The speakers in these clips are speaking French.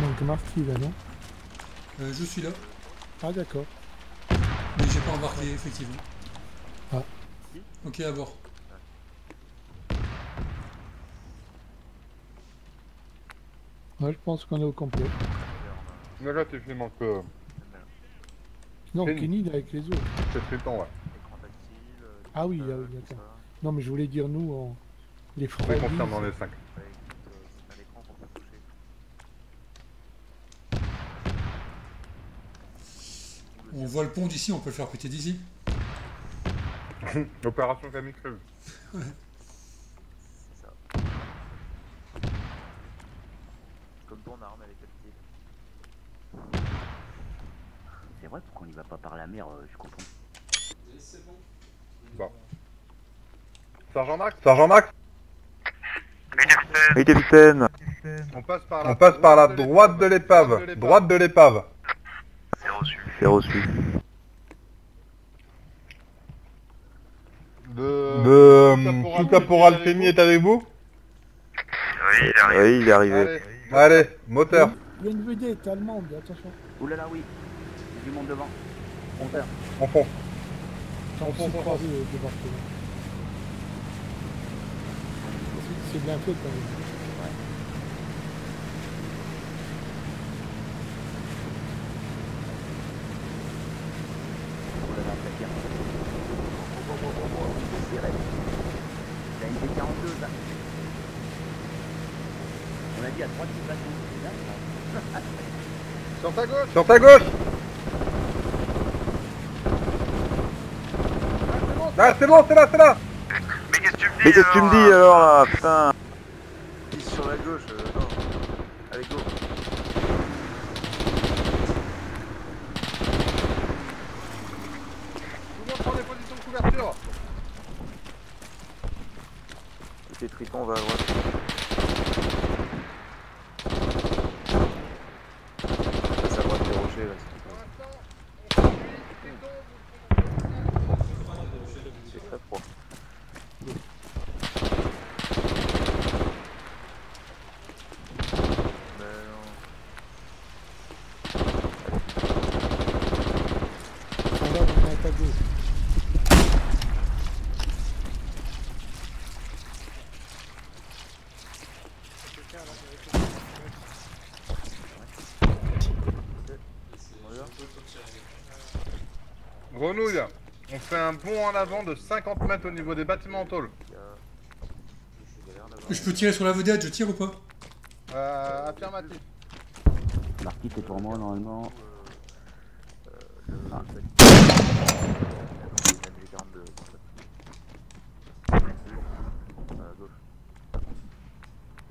manque Marty là, non? Je suis là, Ah d'accord. mais j'ai pas embarqué, effectivement. Ah. Ok, à bord. Ouais, je pense qu'on est au complet. Mais là, tu manque. Non, Kenny. Kenny il est avec les autres. C'est Triton, ouais. Écran tactile, Ah oui, tout d'accord. ça. Non, mais je voulais dire nous, les On frères. est confirme dans les 5. Ouais, écoute, c'est un écran qu'on peut toucher. On voit le pont d'ici, on peut le faire péter d'ici. Opération Camille Crève. C'est ça. Comme ton arme, elle est tactile. C'est vrai, pourquoi on y va pas par la mer, je suis content. C'est bon. Bon. Sergent Max. Sergent Max. Oui, capitaine. On passe par la droite de l'épave. Droite de l'épave. C'est reçu. Tout caporal Kenny est avec vous? Oui, il est arrivé. Allez, moteur. Il y a une vedette allemande, attention. Ouh là là, oui. Il y a du monde devant. Monteur. On fonce. On s'est croisés débarquer là. C'est bien fait quand même. Ouh là là, ça tire. C'est raide. Il y a une B42 là. On a dit à 3 petits bâtons. C'est bien ça. Sur ta gauche. Sur ta gauche. Ah, c'est bon, c'est là, c'est là. Mais qu'est-ce que tu me dis alors là, putain? Pisse sur la gauche, non. Allez, go. Tout le monde prend des positions de couverture. Ok, Triton va à droite. Passe à droite des rochers, là, c'est très froid. On va dans ta gauche. Grenouille, on fait un bond en avant de 50 mètres au niveau des bâtiments en tôle. Je peux tirer sur la vedette, je tire ou pas? Affirmatif. Marty, t'es pour moi normalement. Ah.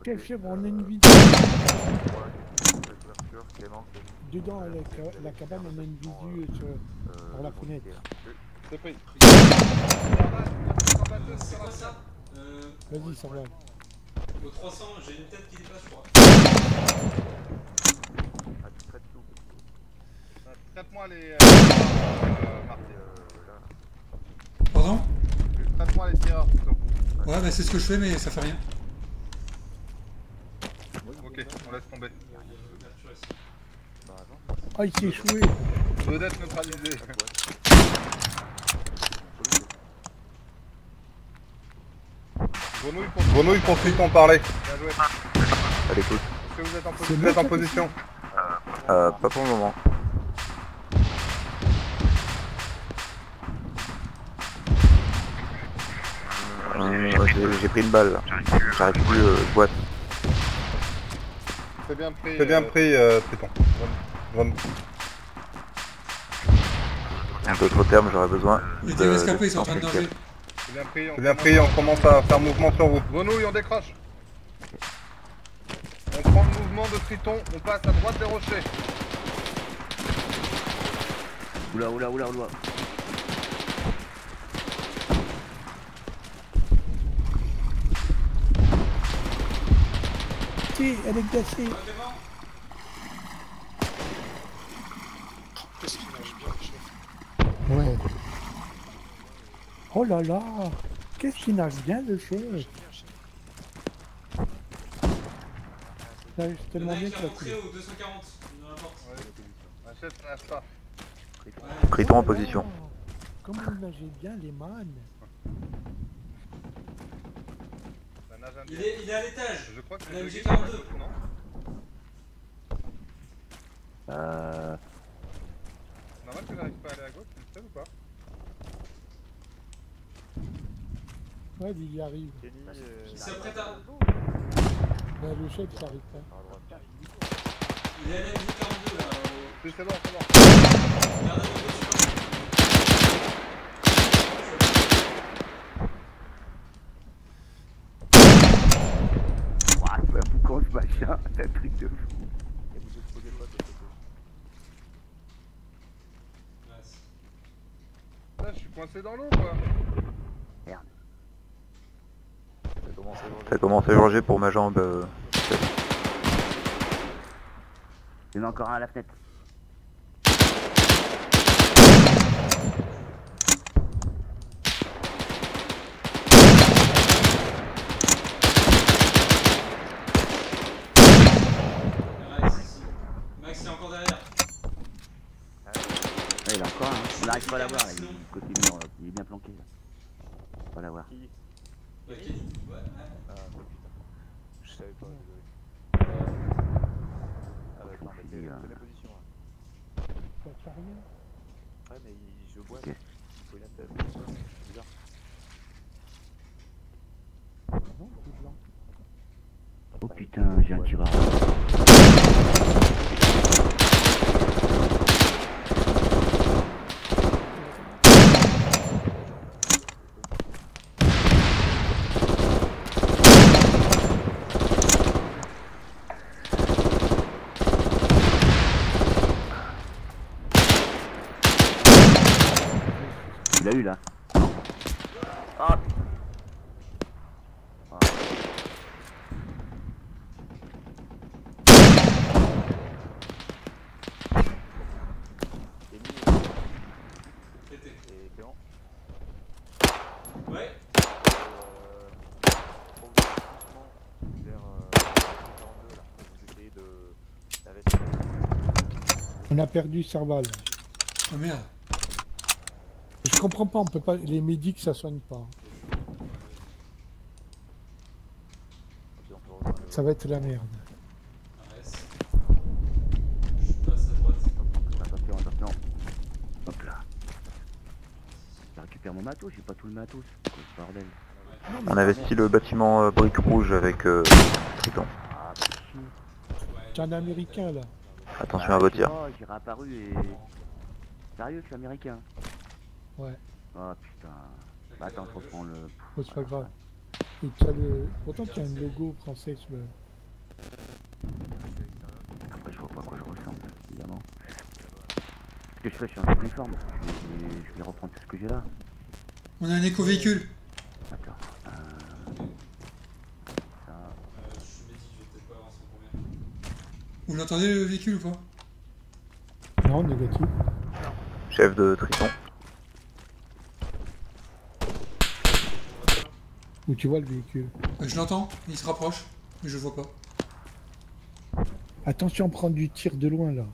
Quel chef, on a une vidéo. Dedans, la cabane, on a une visu par la fenêtre. C'est pris. Vas-y, ça va. Au 300, j'ai une tête qui dépasse, je crois. Traite-moi les... Pardon? Traite-moi les tireurs plutôt. Ouais, bah c'est ce que je fais, mais ça fait rien. Ok, on laisse tomber. Ah, il s'est échoué. Vedette neutralisée. Grenouille pour Triton parler. Bien joué. À l'écoute. Est-ce que vous êtes en position? Vous êtes en position? Pas pour le moment. J'ai pris une balle là. J'arrive plus boîte. C'est bien pris, Triton. En d'autres termes, j'aurais besoin Les deux rescapés, ils sont en train de nager. C'est bien pris, on commence à faire mouvement sur vous. Grenouille, on décroche. On prend le mouvement de Triton, on passe à droite des rochers. Oula, oula, oula, oula. Si, elle est glacée. Ouais. Oh là là, qu'est-ce qu'il nage bien le chef. Là, c'est Il y en a tellement un bien qui que est la rentré au 240, dans la porte. Un chef, ça nage pas. Ouais. Triton en Oh, position. comment vous nagez bien, les man. Ça nage un Il bien. est à l'étage. Je crois que La c'est MG42. non? C'est normal que j'arrive pas à aller à gauche, tu le sais ou pas? Ouais, il y arrive. Il s'apprête à... Bah, le chef, il arrive pas. Il est à la MG42 là. C'est bon, c'est bon. Regardez le dessus. Ouah, c'est un boucan ce machin, c'est un truc de fou. Là, je suis coincé dans l'eau, quoi. Merde. Ça commence à urger pour ma jambe. Il y en a encore un à la fenêtre. Max, il est encore derrière. Ouais, il y en a encore un. On n'arrive pas à l'avoir, là. Il est du côté mur, là. Il est bien planqué, là. On va pas l'avoir. Bah, Kenny. Ouais. Je savais pas, désolé. Ah ouais, non, mais dit, quelle est la position là? Ça fait rien. Ouais, mais je bois. Ok. Il faut une tête. C'est bizarre. Non, c'est blanc. Oh putain, j'ai un tireur. Tu l'as eu là? Ah. Ah. Pété. Et Clément? Ouais. Doucement vers 42 là. Vous essayez de d'investir. On a perdu Serval. Oh merde. Je comprends pas, on peut pas. Les médics, ça soigne pas. Ça va être la merde. Arrête. Je passe à droite. Attention, attention. Hop là. Je récupère mon matos, j'ai pas tout le matos. Quoi, ce bordel. On investit le bâtiment brique rouge avec Triton. Ah, bah, chier. T'es un américain là. Attention à vos tirs. Oh, j'ai réapparu et... Sérieux, je suis américain. Ouais, Oh putain. Bah attends, je reprends le... oh, c'est pas grave. Et t'as le... Pourtant, tu as un logo français sur le. Après, je vois pas à quoi je ressemble, évidemment. Ce que je fais, je suis en uniforme. Je vais reprendre tout ce que j'ai là. On a un éco-véhicule. Attends. Ça... Je me dis que je vais peut-être pas avancer pour combien. Vous l'entendez le véhicule ou pas? Non, négatif. Chef de Triton. Où tu vois le véhicule. Je l'entends, il se rapproche, mais je le vois pas. Attention, prendre du tir de loin là.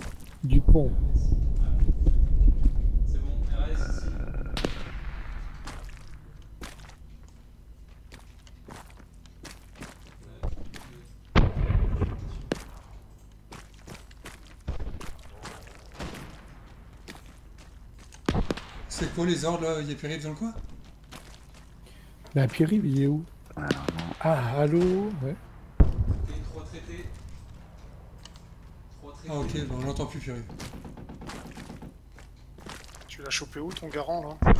Du pont. C'est bon, RS ici. C'est quoi les ordres là? Il y a Pierre-Yves dans le coin? Ben, Pierre-Yves, il est où? Alors, non. Ah, allô? Ouais. Ok, 3 traités. 3 traités. Ah ok, bon, on l'entend plus Pierre-Yves. Tu l'as chopé où ton garant là?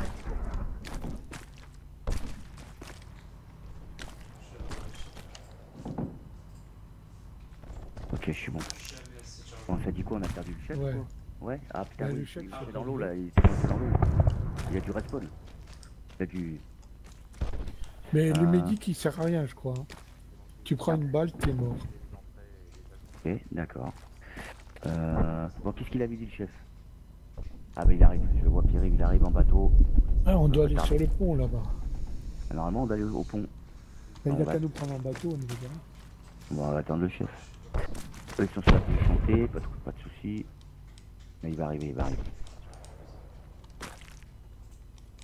Ok, je suis bon. Bon, ça dit quoi? On a perdu le chef Ouais. quoi? Ouais. Ah putain, Ouais, oui, le chef, il c'est est dans pas l'eau bien. là, il s'est coincé dans l'eau. Il y a du respawn. Il y a du... Mais le Ah. médic, il sert à rien, je crois. Tu prends une balle, t'es mort. Ok, d'accord. Bon, qu'est-ce qu'il avait dit le chef? Ah bah il arrive, je le vois Pierre-Yves, il arrive en bateau. Ah, on doit aller sur le pont là-bas. Normalement on doit aller au pont. Il On a va- qu'à nous prendre en bateau, on est déjà. Bon, on va attendre le chef. Eux, ils sont sur la position T, pas de soucis. Mais il va arriver,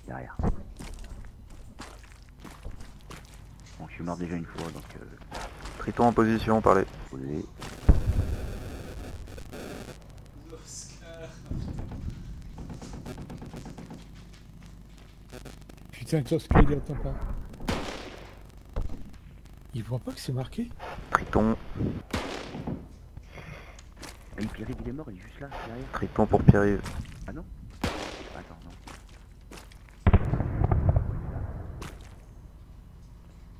Derrière. Bon, je suis mort déjà une fois, donc... Triton en position, parlez. Posé. Oscar. Putain, Tosca, il attend pas. Il voit pas que c'est marqué? Triton. Ah, Pierre-Yves, il est mort, il est juste là, derrière. Triton pour Pierre-Yves. Ah non? Attends, non.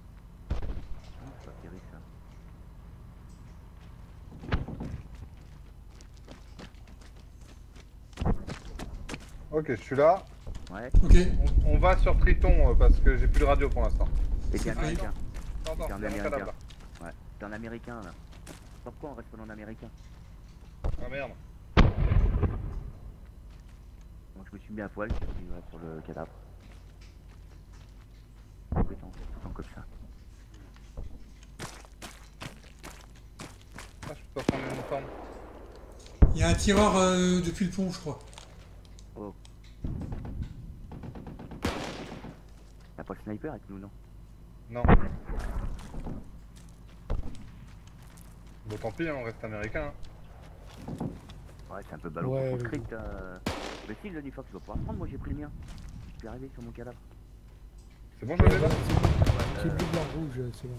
Non, c'est pas Pierre-Yves, ça. Ok, je suis là. Ouais, Ok. On va sur Triton parce que j'ai plus de radio pour l'instant. et c'est un Oui. américain. Attends, C'est un il y a mon américain. cadavre là. Ouais, c'est un américain là. Pourquoi on reste pas en américain? Ah merde. Donc je me suis mis à poil, je suis sur le cadavre. Compétent, tout comme ça. Ah, je peux pas prendre mon uniforme. Il y a un tireur depuis le pont, je crois. Oh. T'as pas le sniper avec nous, non? Non. Bon tant pis, hein, on reste américain. Hein. Ouais, c'est un peu ballot Ouais, pour oui. script. Mais si, le Nifox, tu vas pouvoir prendre, moi j'ai pris le mien. Je suis arrivé sur mon cadavre. C'est bon, je l'ai là. C'est bleu, blanc, rouge, c'est bon.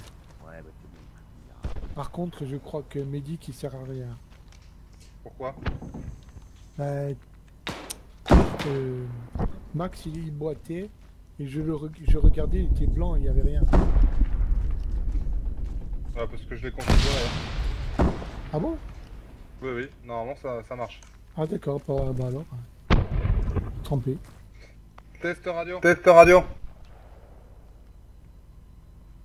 Ouais, bah c'est bon. Par contre, je crois que Medic il sert à rien. Pourquoi? Max il boitait et je regardais, il était blanc, il n'y avait rien. Ouais, parce que je l'ai configuré. Ah bon? Oui, oui, normalement ça marche. Ah d'accord, bah alors. Trempé. Test radio. Test radio.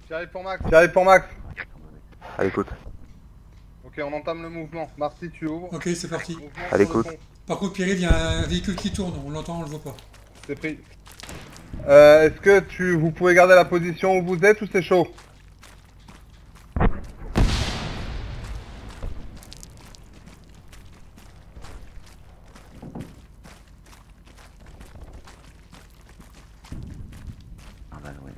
J'arrive pour Max. J'arrive pour Max. À l'écoute. Ok, on entame le mouvement. Marty, tu ouvres. Ok, c'est parti. Mouvement À sur le l'écoute. pont. Par contre, Pierre-Yves, il y a un véhicule qui tourne, on l'entend, on le voit pas. C'est pris. Est-ce que vous pouvez garder la position où vous êtes ou c'est chaud? Ah bah ouais.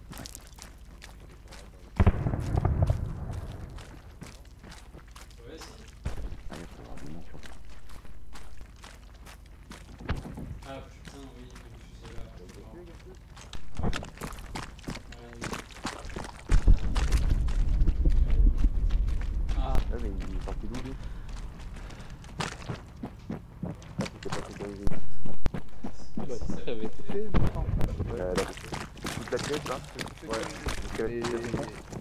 Allez, faut avoir du monde sur le Ah putain, oui, le fusil là. Ah, Ouais, mais il est sorti d'où lui? C'était pas sécurisé. Toute la pièce, là.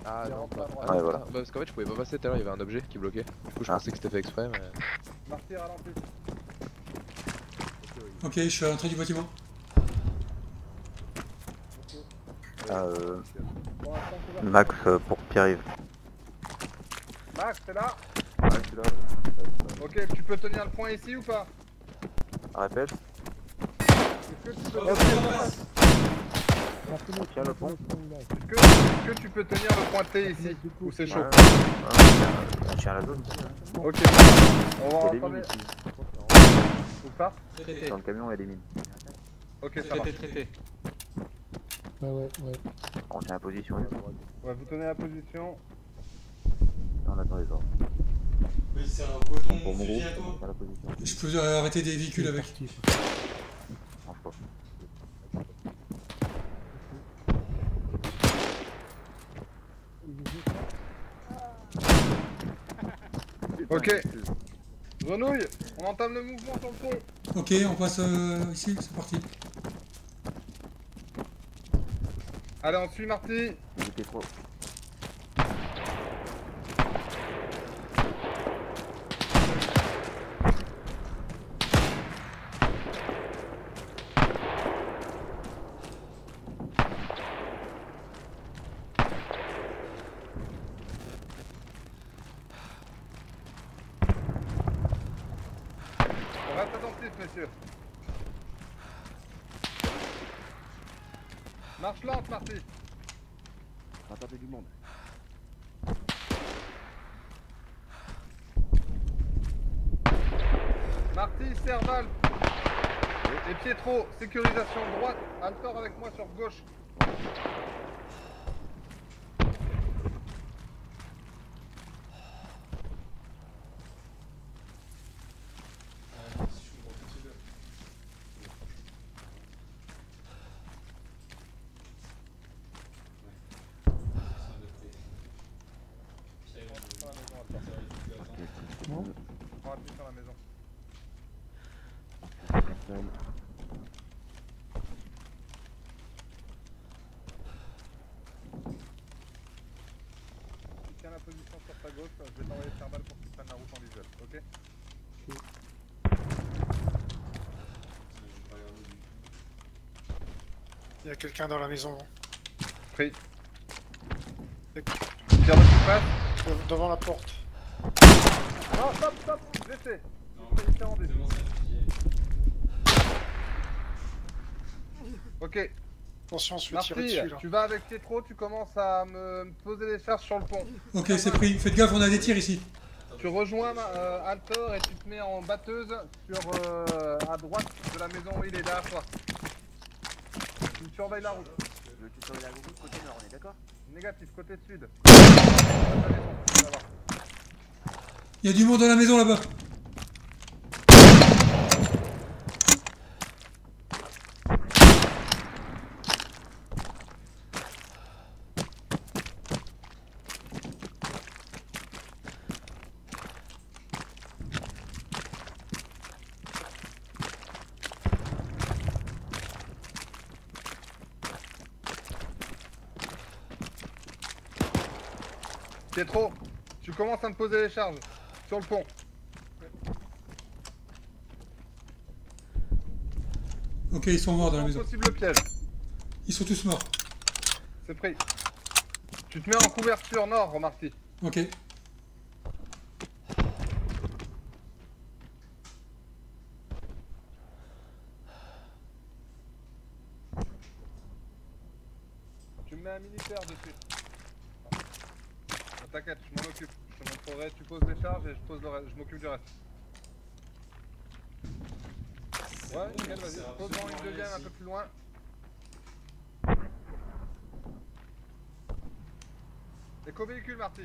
Ah non, pas. Ouais, voilà. Parce qu'en fait, je pouvais pas passer tout à l'heure, il y avait un objet qui bloquait. Du coup, je pensais que c'était fait exprès, mais. Marty, ralentis. ok, je suis à l'entrée du bâtiment. Max pour Pierre-Yves. Max, t'es là? Ouais, je suis là. Ok, tu peux tenir le point ici ou pas? Répète. Est-ce que tu peux Tiens le pont. Est-ce que tu peux tenir le point T ici? Ou c'est chaud? Tiens la zone. Ok, on va Il y a des mines entamer. ici. Où ça? Traité. Dans le camion, il y a des mines. Ok, ça marche. Traité. Ouais. On tient la position. Ouais, vous tenez la position. On attend les ordres. Oui, c'est un coton Pour mon fusil groupe, à toi. on tient la position. Je peux arrêter des véhicules avec. Change pas. Ok. Grenouille, on entame le mouvement sur le pont. Ok, on passe ici, c'est parti. Allez, on suit Marty. J'étais trop. On reste attentif, messieurs. Marche lente, Marty. On va taper du monde. intervalle. Et Pietro, sécurisation droite. Altor avec moi sur gauche. Non. On va appuyer sur la maison. Personne. Tiens la position sur ta gauche, je vais t'envoyer faire balle pour que tu prennes la route en visuel, ok? Il y a quelqu'un dans la maison. Pris. Tire de surface. Devant la porte. Non, stop, laissez. Non, C'est en c'est dé. bon, ça Ok, Attention, je vais tirer Marty, dessus là. tu vas avec Pietro, tu commences à me poser les charges sur le pont. Ok, c'est pris. Faites gaffe, on a des tirs ici. Tu rejoins Altor et tu te mets en batteuse sur à droite de la maison où il est derrière toi. Tu surveilles la route. Le tutoriel à Google côté nord, on est d'accord? Négatif, côté sud. Tu vas voir. Il y a du monde dans la maison là-bas. Pietro, tu commences à me poser les charges sur le pont. Ok, ils sont morts dans la maison. Possible piège. Ils sont tous morts. C'est pris. Tu te mets en couverture nord, Marty. Ok. Tu me mets un militaire dessus. Non, t'inquiète, je m'en occupe. Je te montrerai, tu poses les charges et je pose le reste, je m'occupe du reste. Ouais, nickel, vas-y. Pose-en une deuxième un peu plus loin. Et qu'au véhicule, Marty.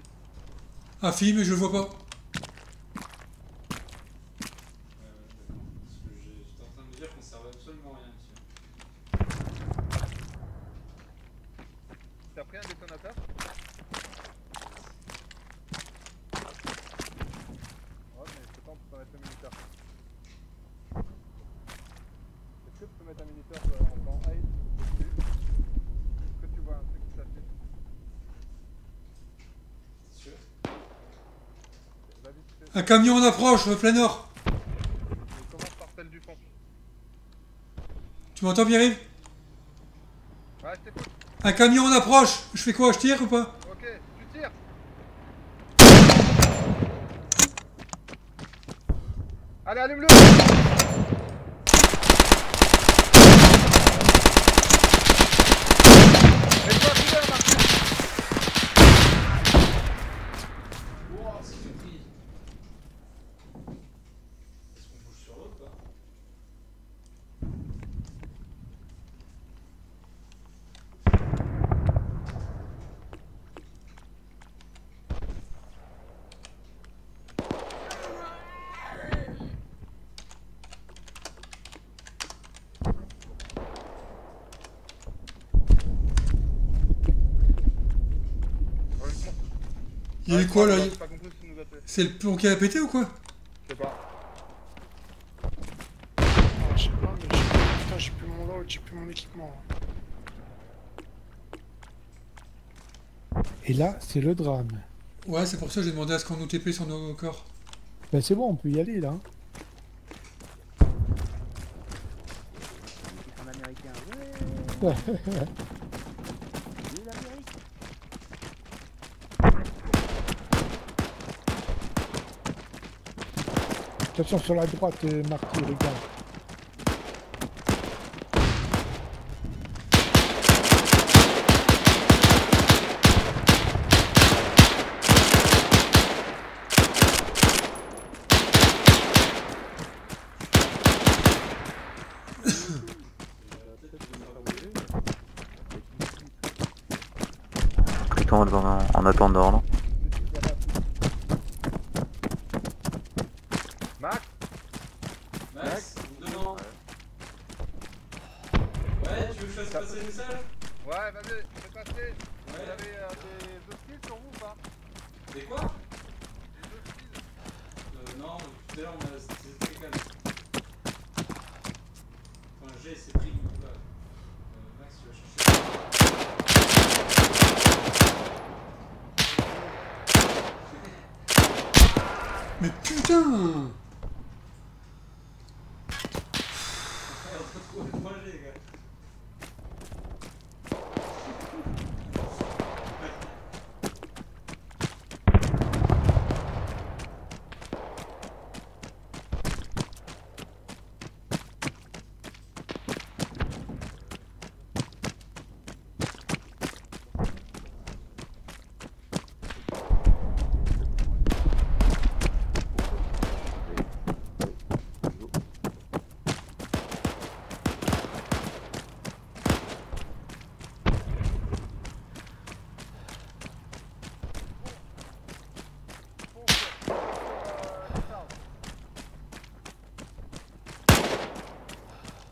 Ah, fille, mais je le vois pas. J'étais en train de me dire qu'on servait absolument rien ici. T'as pris un détonateur? Ouais, mais c'est temps pour mettre le militaire. Est-ce que tu peux mettre un militaire en plan high dessus? Est-ce que tu vois un truc qui s'affiche? Sûr. Vas-y, tu fais. Un camion en approche, plein nord. Il commence par celle du fond. Tu m'entends, Pierre-Yves? Ouais, je t'écoute. Un camion en approche. Je fais quoi? Je tire ou pas? Ok, tu tires. Allez, allume-le. Mets-toi à couvert, Marty. Wow, c'est que j'ai pris. Est-ce qu'on bouge sur l'autre ou pas? Il y a eu quoi là? J'ai pas compris ce qu'il nous a fait. C'est le pont qui a pété ou quoi? Je sais pas. Ah, je sais pas, mais putain, j'ai plus mon load, j'ai plus mon équipement. Et là, c'est le drame. Ouais, c'est pour ça que j'ai demandé à ce qu'on nous TP sur nos corps. Ben c'est bon, on peut y aller là. En américain, ouais. Vive l'Amérique. Attention sur la droite, Marty, regarde. en attendant. Non Max, Max, on me demande. Ouais, tu veux que je fasse passer le message? ouais, vas-y, fais passer. Vous Ouais. avez des hostiles sur vous ou pas? Et quoi? Des hostiles? Non, tout à l'heure on a. C'était très calme. Enfin, j'ai, c'est pris. Max, tu vas chercher. Mais putain! On va trouver le projet, les gars.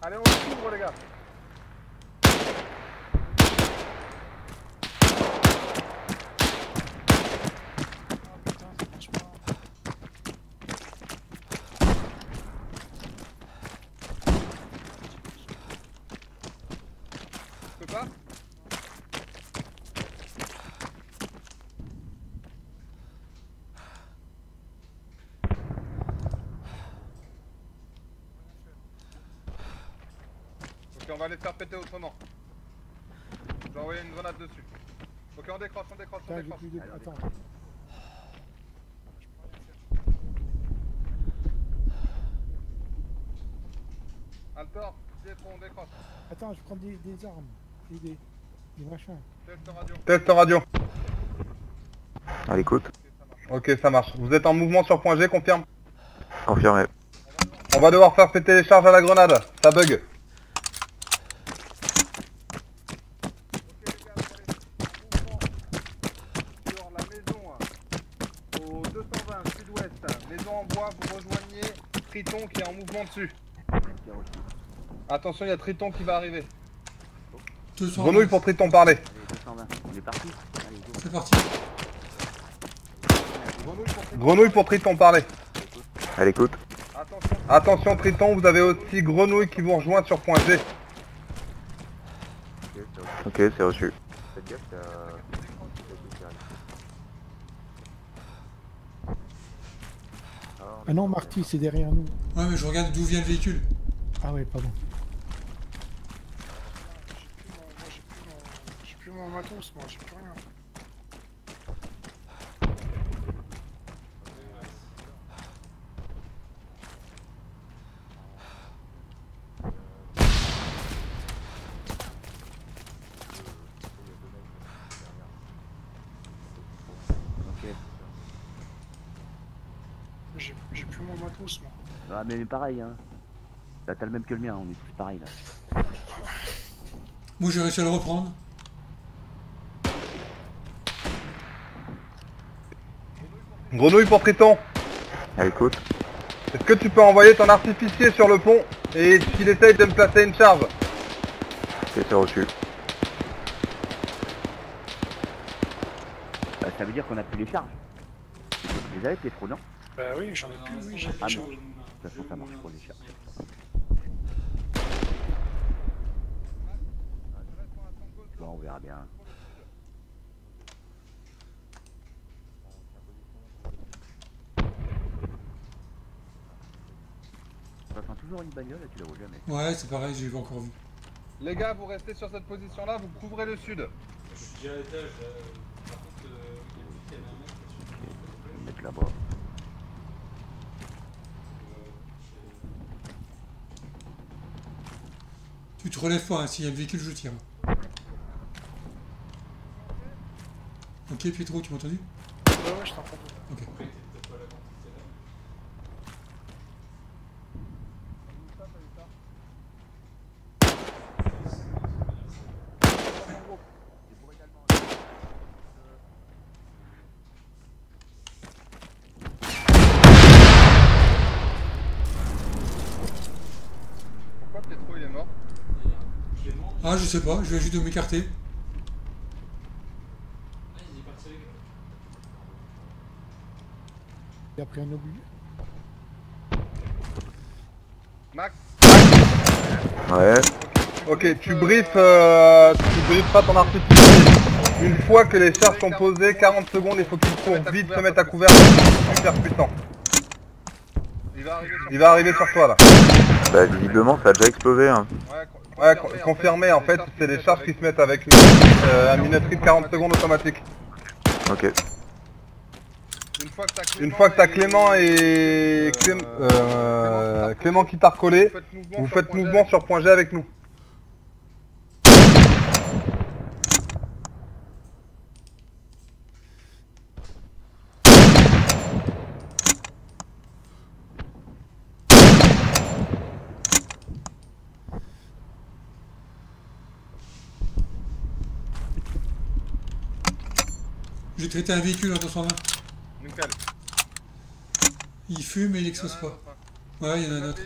Allez, on s'ouvre les gars. Ah putain, ça marche pas. Tu peux pas? Ok, on va les faire péter autrement. Je vais envoyer une grenade dessus. Ok, on décroche, on décroche, on Attends, j'ai décroche. plus de... Attends. Altor, Pietro, on décroche. Attends, je prends des armes. Et des machins. Test radio. Test radio. À l'écoute. Ok, ça marche. Vous êtes en mouvement sur point G, confirme. Confirmé. On va devoir faire péter les charges à la grenade. Ça bug. Ok les gars, allez, en mouvement sur la maison au 220 sud-ouest, maison en bois, vous rejoignez Triton qui est en mouvement dessus. Attention, il y a Triton qui va arriver. 220. Grenouille pour Triton, parler. Allez, 220, on est parti. Allez, go. C'est parti. Grenouille pour Triton, parler. À l'écoute. Attention, Attention Triton, vous avez aussi Grenouille qui vous rejoint sur point G. Ok, c'est reçu. Faites gaffe, il y a... Ah non, Marty, c'est derrière nous. Ouais, mais je regarde d'où vient le véhicule. Ah ouais, pardon. J'ai plus mon matos, moi, j'ai plus rien. Ok. J'ai plus mon matos, moi. Ah, mais pareil, hein. Là, t'as le même que le mien, on est tous pareils là. Moi, j'ai réussi à le reprendre. Grenouille pour Triton. À l'écoute. Est-ce que tu peux envoyer ton artificier sur le pont et qu'il essaye de me placer une charge? Ok, c'est reçu. Bah, ça veut dire qu'on a plus les charges. Tu les avais, Pietro, non? Bah oui, j'en ai plus, oui, j'ai Ah plus. non. De toute façon, ça marche pour les charges. Bon, on verra bien. Ça sent toujours une bagnole, tu la vois jamais. Ouais, c'est pareil, j'ai encore vu. les gars, vous restez sur cette position là, vous couvrez le sud. Je suis déjà à l'étage. Par contre, il y avait un mec là-dessus. On va mettre là-bas. Tu te relèves pas, hein. S'il y a le véhicule, je tire. Ok, Pietro, tu m'as entendu? Ouais, je t'entends. Ok. Après, t'es peut-être pas là quand t'étais là. Ah, je sais pas, je vais juste de m'écarter. Il a pris un obus. Max. Ouais. Ok, tu brieferas ton artificier. Une fois que les charges sont posées, 40 secondes, il faut qu'il court vite, se mettre à couvert, c'est super puissant. Il va arriver sur toi là. Bah visiblement ça a déjà explosé hein. Ouais, confirmé, en fait, c'est les charges qui se mettent avec un minuterie de 40 secondes automatique. Ok. Une fois que t'as Clément et Clément qui t'a recollé, vous faites mouvement sur point G avec nous. J'ai traité un véhicule en 220. Nickel. Il fume et il explose pas. Ouais, il y en a un autre.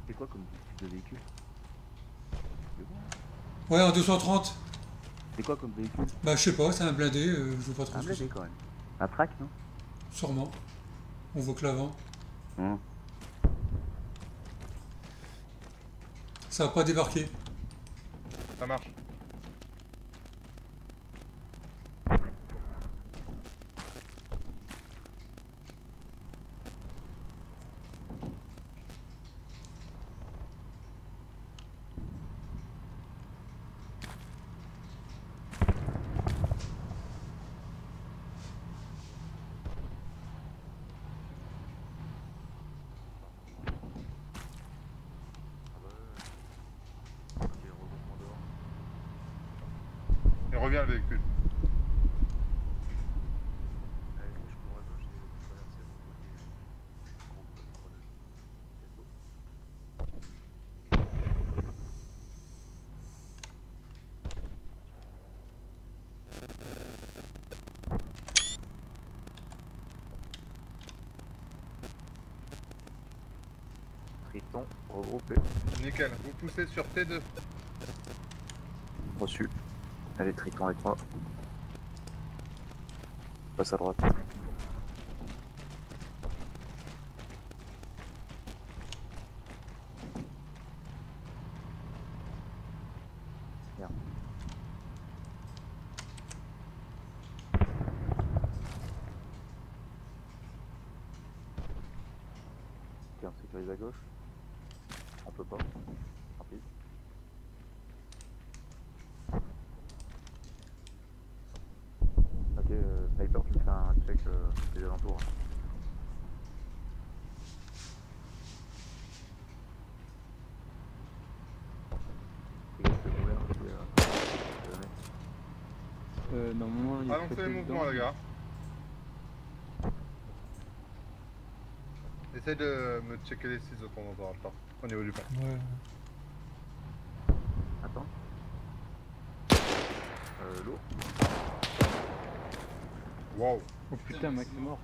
C'est quoi comme type de véhicule? Ouais, en 230. C'est quoi comme véhicule? Bah, je sais pas, c'est un blindé, je vois pas trop Un ce que c'est. blindé quand même. Un track, non? Sûrement. On voit que l'avant. Ça va pas débarquer. Ça marche. Et revient le véhicule. Triton regroupé. Nickel, vous poussez sur T2. Reçu. Allez Triton avec moi. Passe à droite. Merde. Ok, on sécurise à gauche. On peut pas. Tant pis. Ok, Sniper, tu me fais un check des alentours. Normalement, il y a Balancez les mouvements, les gars. Essaye de me checker les 6 de temps en temps, attends, au niveau du pont. Ouais. Attends. Lourd. Wow. Oh putain, Max est mort.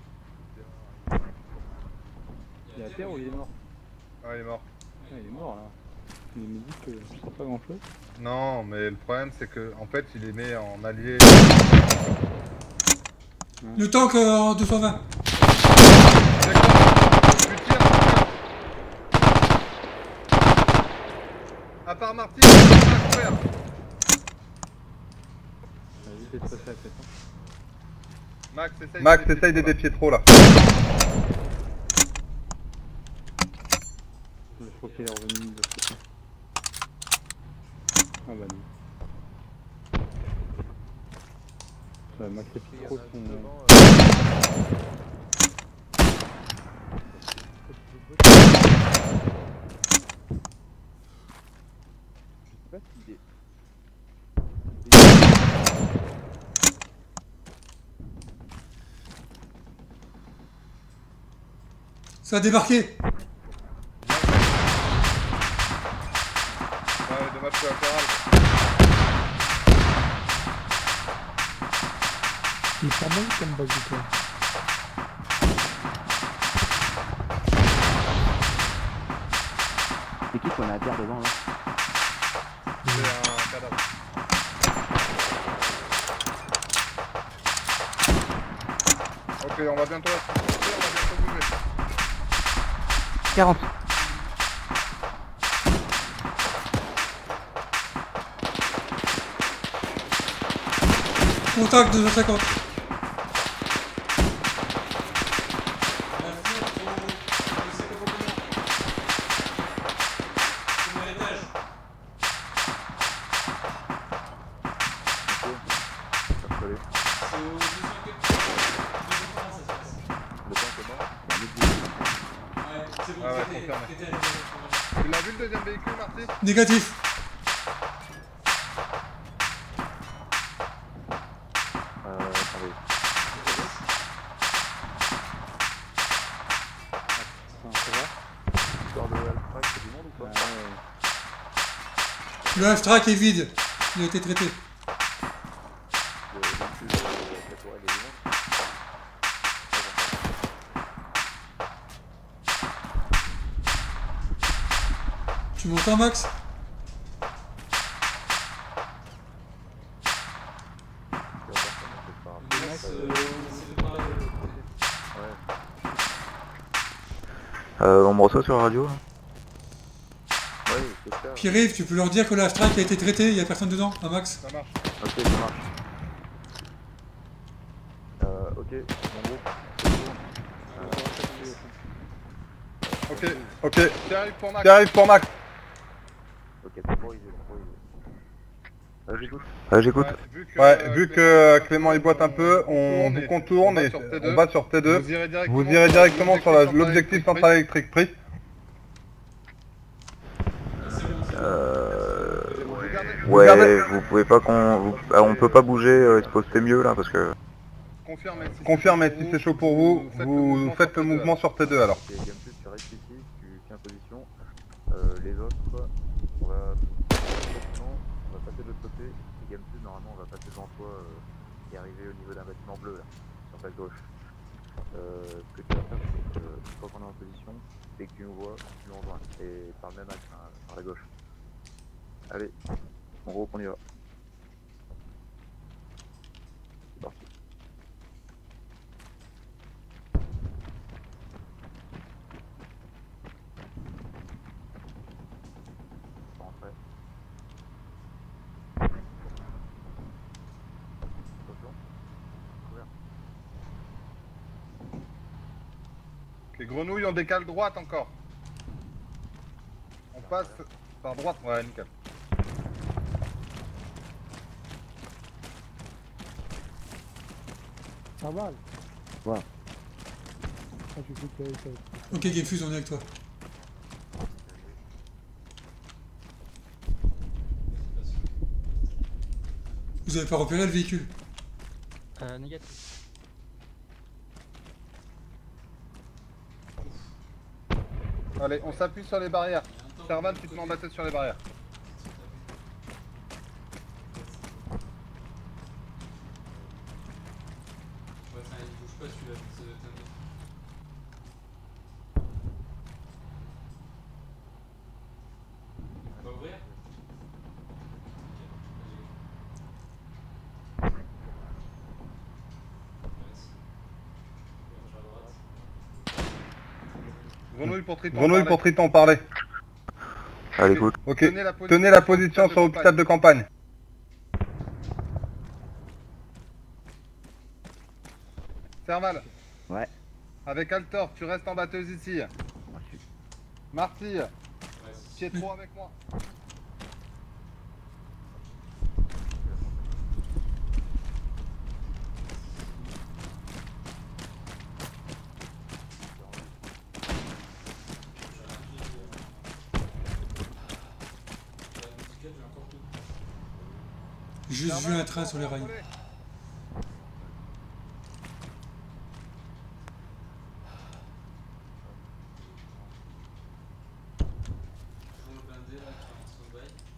Il est à terre ou il est mort? Ah, il est mort. Ah, il est mort là. Il me dit que je sens pas grand chose. Non, mais le problème c'est que en fait il les met en allié. Le tank en 220. À part Marty, il pas couvert. Vas-y, fais passer la tête. Max, essaye d'aider Pietro là. Je crois qu'il est revenu de l'autre côté. Ah bah non. Ça, Max et Pietro sont... Ça a débarqué. Ouais, dommage collatéral. Il est pas mal comme bazooka. C'est qui qu'on a à terre devant là? Ok, on va bientôt bouger. 40. Contact 250. Ah ouais, confirmé. Tu l'as vu le deuxième véhicule, Marty? Négatif. Attendez. Histoire de Alpha, c'est du monde ou pas? Le half-track est vide. Il a été traité. Tu m'entends, Max? On me reçoit sur la radio là? Oui, c'est ça. Pierre-Yves, tu peux leur dire que le half-track a été traité, il n'y a personne dedans, à Max? Ça marche. Ok, ça marche. Ok, mon groupe. Ok. J'arrive pour Max. J'arrive pour Max. Ok, temporisé. J'écoute. Ouais, vu que Clément il boite un peu, on vous contourne et on va sur T2. Vous irez directement sur l'objectif central électrique. Pris. Ouais, vous pouvez pas on peut pas bouger, il se poster mieux là parce que... Confirmez si c'est chaud pour vous, vous faites le mouvement sur T2 alors. Ok, Gameplus, tu restes ici, tu tiens position. Les autres, on va passer de l'autre côté. Et Gameplus, normalement, on va passer devant toi et arriver au niveau d'un bâtiment bleu là, sur ta gauche. Ce que tu vas faire, c'est que une fois qu'on est en position, dès que tu nous vois, tu nous rejoins. Et par le même axe, hein, par la gauche. Allez, en gros, on y va. C'est parti. Ok, grenouille, on décale droite encore. On passe par droite, ouais, nickel. Ça va. Ouais. Ah, tu coupes les têtes. Ok, Gamefuse, on est avec toi. Vous avez pas repéré le véhicule? Négatif. Allez, on s'appuie sur les barrières. Servan, tu te mets en batteuse sur les barrières. On va ouvrir? Grenouille pour Triton, parlez. À l'écoute. Ok, tenez la position sur l'hôpital de campagne. Serval. Ouais. Avec Altor, tu restes en batteuse ici. Marty, tu es trop avec moi. J'ai juste vu un train sur les rails.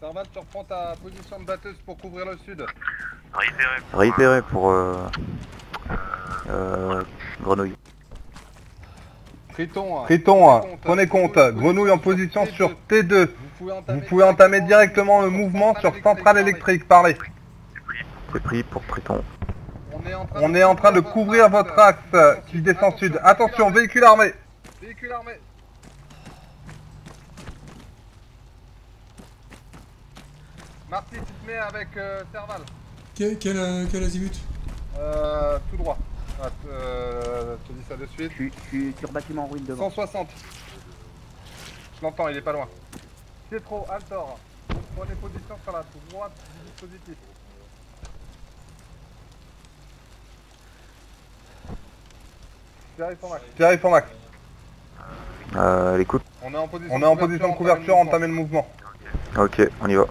Serval, tu reprends ta position de batteuse pour couvrir le sud. Réitéré pour Grenouille. Triton, prenez compte. Grenouille en position sur T2. Vous pouvez entamer directement le mouvement sur centrale électrique. Parlez. C'est pris pour Triton. On est en train de couvrir votre axe qui descend sud. Attention, véhicule armé. Véhicule armé. Marty, tu te mets avec Serval. Quel azimut? Tout droit. Ah, je te dis ça de suite. Je suis sur bâtiment en ruine devant. 160. Je l'entends, il est pas loin. Pietro, Altor. Prenez position sur la droite du dispositif. Thierry pour Max. L'écoute. On est en position de couverture, entamez le mouvement. Ok, on y va.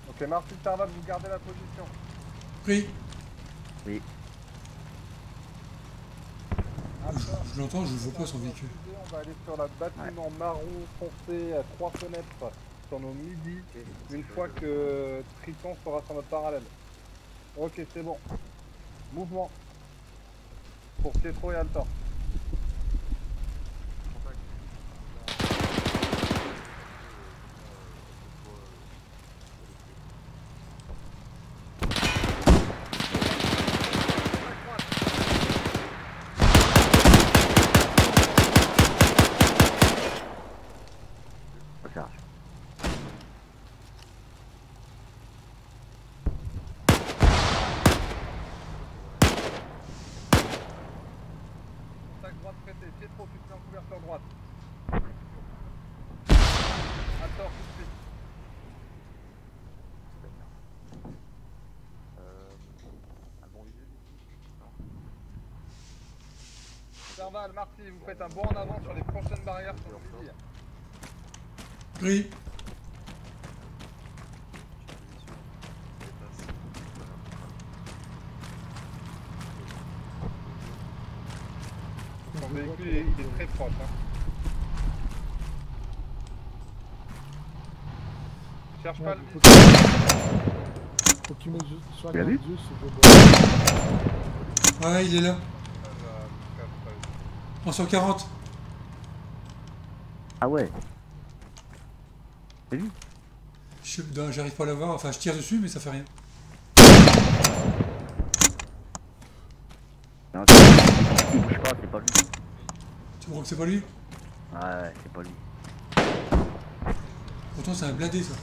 Ok, Marty Serval, vous gardez la position. Pris. Oui. Je l'entends, je ne vois pas son véhicule. On va aller sur la bâtiment marron foncé à 3 fenêtres sur nos midis une fois que Triton sera sur notre parallèle. Ok, c'est bon. Mouvement pour Pietro et Altor. Pietro, tu te mets en couverture droite. Altor, tout de suite. Serval, Marty, vous faites un bond en avant sur les prochaines barrières sur le midi. Pris. Ton véhicule il est très proche. Hein. Cherche pas le visuel. Faut que tu mets soit Tu l'as vu? Ouais, il est là. En 140. Ah ouais. T'as vu? J'arrive pas à l'avoir, enfin je tire dessus mais ça fait rien. Non, il bouge pas, c'est pas lui. Tu crois que c'est pas lui? Ouais, c'est pas lui. Pourtant c'est un blindé ça.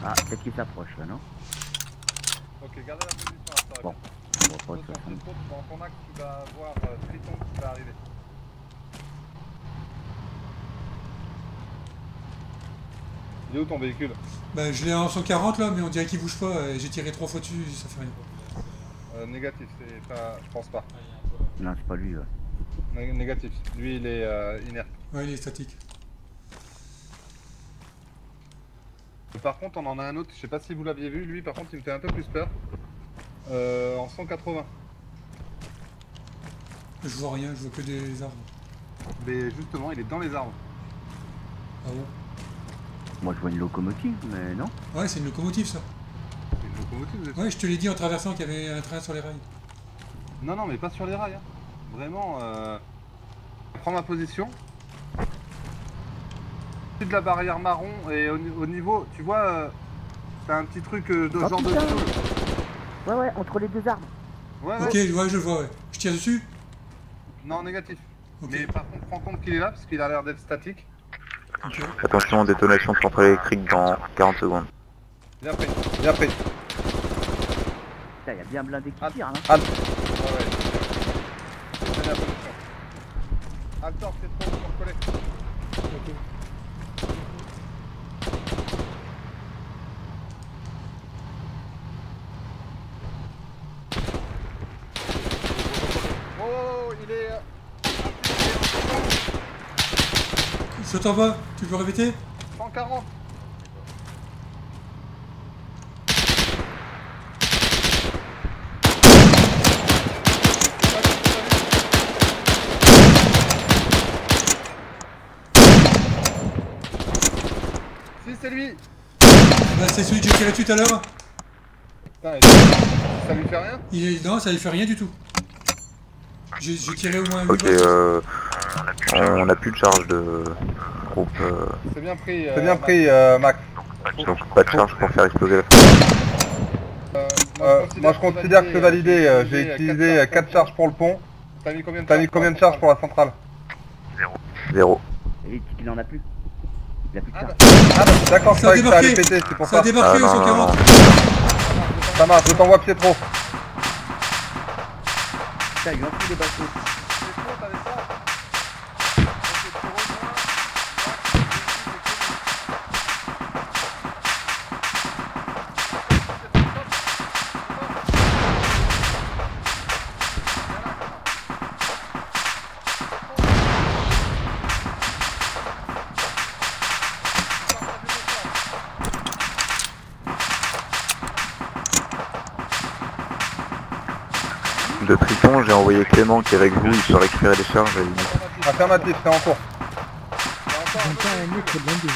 Ah, peut-être qu'il s'approche là, non? Ok, gardez la position à ça. Bon, on va pas de toute façon. Dans ton axe, tu vas voir Triton qui va arriver. Il est où ton véhicule? Bah je l'ai en 140 là mais on dirait qu'il bouge pas et j'ai tiré 3 fois dessus, ça fait rien. Négatif, c'est pas. Je pense pas. Non, c'est pas lui. Ouais. Négatif. Lui il est inerte. Ouais, il est statique. Et par contre on en a un autre, je sais pas si vous l'aviez vu, lui par contre il me fait un peu plus peur. En 180. Je vois rien, je vois que des arbres. Mais justement il est dans les arbres. Ah bon? Moi je vois une locomotive, mais non. Ouais, c'est une locomotive ça. C'est une locomotive, vous êtes... Ouais, je te l'ai dit en traversant qu'il y avait un train sur les rails. Non, non, mais pas sur les rails. Hein. Vraiment, je prends ma position. De la barrière marron et au niveau, tu vois, t'as un petit truc de genre de dessous. Ouais, entre les deux arbres. Ouais, ok, ouais, je le vois, ouais. Je tire dessus? Non, négatif. Okay. Mais par contre, prends compte qu'il est là parce qu'il a l'air d'être statique. Okay. Attention, détonation de centrale électrique dans 40 secondes. Bien pris, bien pris. Putain, il y a bien blindé qui tire, hein. Ouais, ouais. Prenez la position. Altor, c'est trop pour coller. Ok. Oh, il est... Il saute en bas, tu peux répéter? 140. Si, c'est lui. Bah, c'est celui que j'ai tiré dessus tout à l'heure. Putain, ça lui fait rien? Non, ça lui fait rien du tout. J'ai tiré au moins 8 Ok, balles. on a plus de charge de groupe. C'est bien pris, Max. Donc pas de charge pour faire exploser la Moi je considère que c'est validé. J'ai utilisé 4 charges pour le pont. T'as mis combien de charges pour la centrale? 0. Et il en a plus. Il a plus de charge. Ah bah d'accord, c'est vrai que ça allait péter, c'est pour ça. Ça a débarqué au 140. Ça marche, je t'envoie Pietro. Putain, ils ont pris les bateaux. De Triton, j'ai envoyé Clément qui est avec vous, il peut récupérer les charges à la limite. Affirmatif, c'est en cours. J'entends un mec qui est blindé.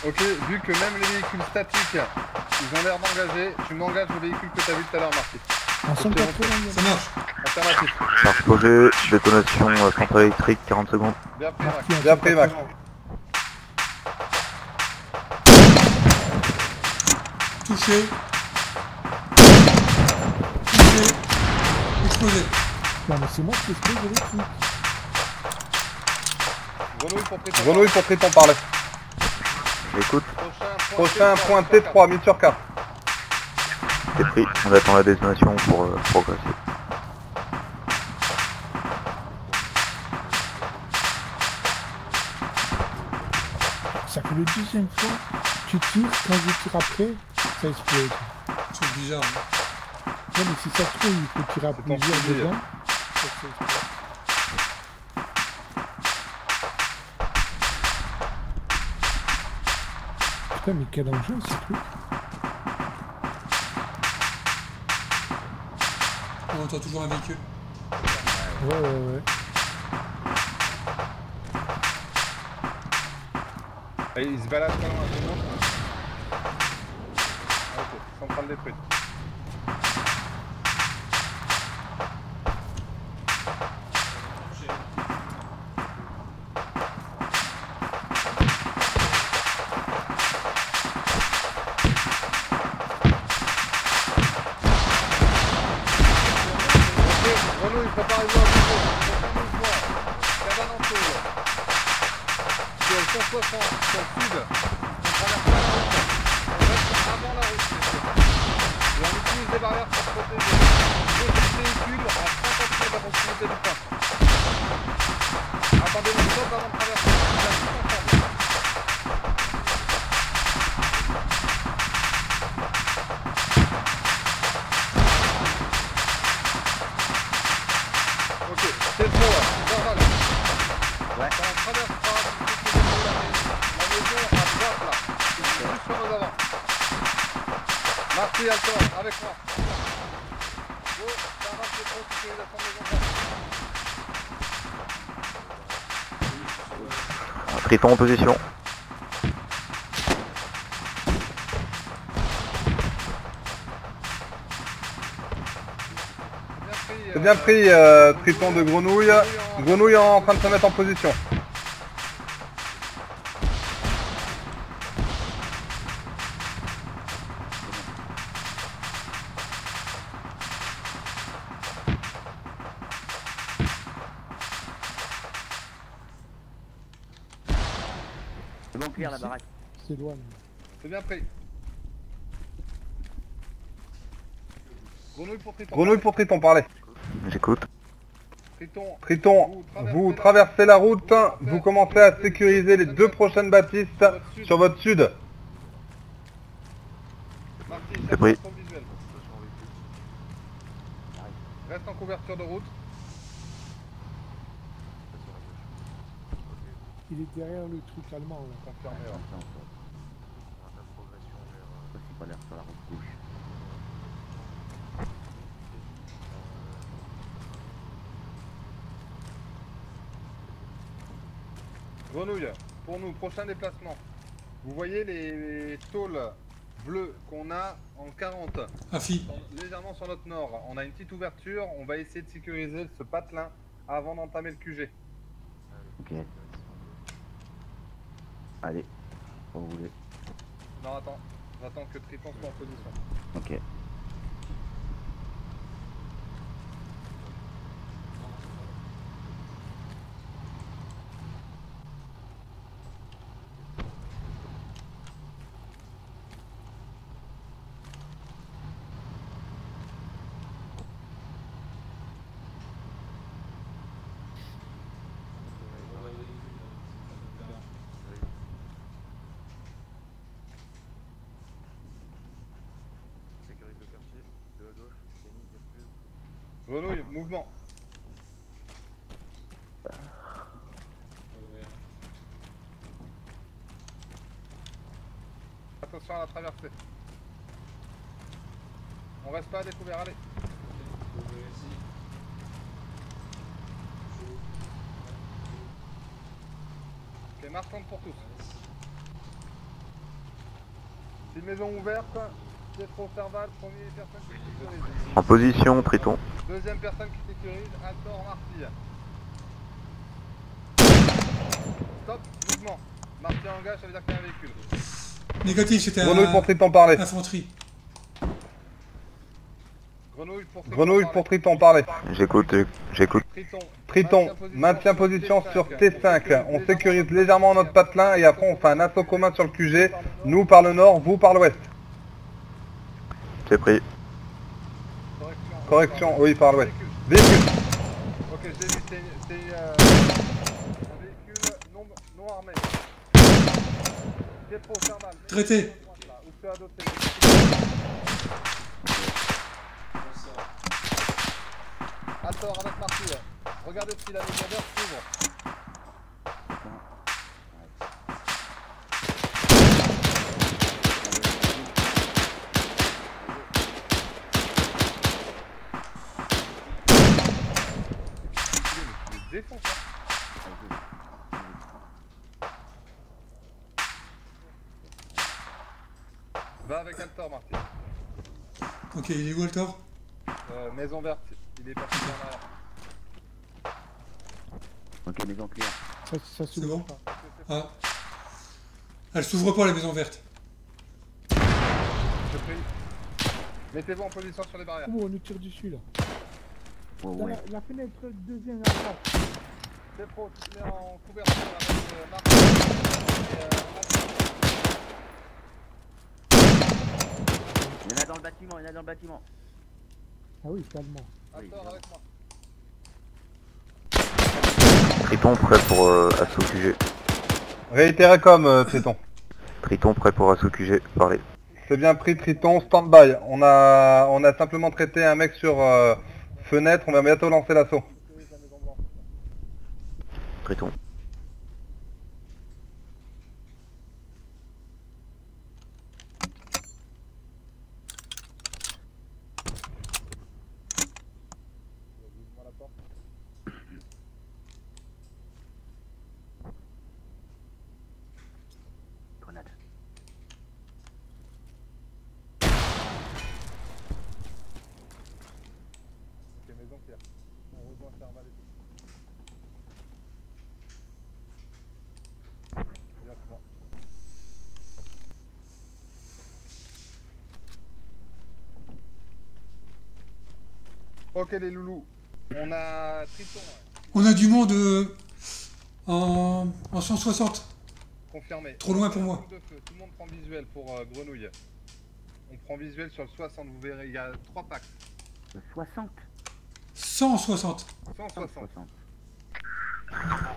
Ok, vu que même les véhicules statiques, ils ont l'air d'engager, tu m'engages le véhicule que t'as vu tout à l'heure, Marty. En 180, ça marche. Affirmatif. Charge projet, détonation centrale électrique, 40 secondes. Bien pris, Max. Bien pris, Max. Touché. Touché. Explosé. Non mais c'est moi qui explose le truc. Grenouille pour Triton, parler. J'écoute. Prochain point T3, mis sur 4. C'est pris, on attend la détonation pour progresser. Ça fait le deuxième fois, tu tires, quand je tire après, ça explose. C'est bizarre. Hein. Non mais si ça se trouve, il faut tirer à plusieurs dedans. Ça explose. Putain mais quel enjeu ce truc. On entend toujours un véhicule. Ouais. Et il se balade pas loin, c'est bon. Ok, centrale détruite. Grenouille, préparez-vous à mouvement. Cabane en tour. Sur le 160, sur le sud. On traverse pas la route. On reste avant la route. Et on utilise des barrières pour se protéger. Deux véhicules à 50 mètres de la proximité du point. Attendez le stop avant de traverser. On a tout ensemble. Ok, c'est trop là, Dorval. Ouais. Quand on traversera la maison à droite là, juste sur nos avant. Marty, Altor, avec moi. Go, Dorval, c'est trop, sécurisation de maison. Triton en position. C'est bien pris, Triton de Grenouille. Grenouille en train de se mettre en position. C'est bon, clair la baraque. C'est loin. C'est bien pris. Grenouille pour Triton, parlez. J'écoute. Triton, vous traversez la route, vous commencez à sécuriser les deux prochaines bâtisses sur votre sud. C'est pris. Reste en couverture de route. Il est derrière le truc allemand là. Confirmé, ouais. Grenouille, pour nous, prochain déplacement. Vous voyez les tôles bleues qu'on a en 40. Afi. Légèrement sur notre nord. On a une petite ouverture, on va essayer de sécuriser ce patelin avant d'entamer le QG. Ok. Allez, quand vous voulez. Non, attends. J'attends que Triton soit en position. Ok. Sécurise le quartier, de la gauche, Kenny, Gertrude. Grenouille, mouvement. Attention à la traversée. On reste pas à découvert, allez. Ok, marchande pour tous. Une maison ouverte, Pietro Serval, première personne qui sécurise. En position, Triton. Deuxième personne qui sécurise, Altor Marty. Stop, mouvement. Marty engage, ça veut dire qu'il y a un véhicule. Négatif, c'était Grenouille pour Triton parler. infanterie. Grenouille pour Triton parler. J'écoute. Triton, maintient position sur T5. On sécurise légèrement notre patelin et après on fait un assaut commun sur le QG. Nous par le nord, vous par l'ouest. C'est pris. Correction, oui par l'ouest. Véhicule. Ok, je l'ai vu, c'est un véhicule non armé. Pietro Serval. Traité. Altor avec Marty. Regardez si la maison verte s'ouvre. Défonce, hein. Va avec Altor, Marty. Ok, il est où Altor? Maison verte, il est parti en arrière. Ok, maison claire. Ça C'est s'ouvre bon. pas. Ah. Elle s'ouvre pas la maison verte. Je prie. Mettez-vous en position sur les barrières. Oh, on nous tire dessus là. Oh, Dans ouais. la fenêtre deuxième à droite. C'est pro, tu te mets en couverture avec Marty. Il y en a dans le bâtiment, il y en a dans le bâtiment. Ah oui, calmement. Altor avec moi. Triton prêt pour assaut QG. Réitérez comme Triton. Triton prêt pour assaut QG, parlez. C'est bien pris Triton, stand-by. On a simplement traité un mec sur fenêtre, on va bientôt lancer l'assaut. Triton. Grenade. Ok, maison claire. On rejoint Serval et tout. Directement. Ok les loulous, on a Triton. On a du monde en 160. Confirmé. Trop loin pour moi. Coup de feu. Tout le monde prend visuel pour Grenouille. On prend visuel sur le 60, vous verrez, il y a 3 packs. Le 60. 160. 160.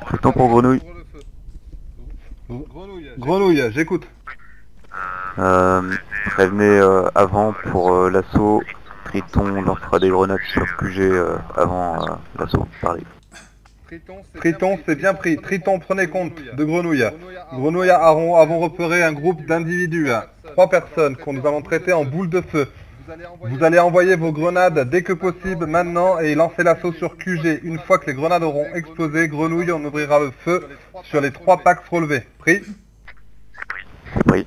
Triton pour Grenouille. Grenouille, j'écoute. Prévenez avant pour l'assaut. Triton leur fera des grenades sur QG avant l'assaut, parlez. Triton, c'est bien pris. Triton, prenez compte de Grenouille. Grenouille avons repéré un groupe d'individus, 3 personnes qu'on nous allons traiter en boule de feu. Vous allez envoyer vos grenades dès que possible maintenant et lancer l'assaut sur QG. Une fois que les grenades auront explosé, Grenouille, on ouvrira le feu sur les 3 packs relevés. Pris? Oui.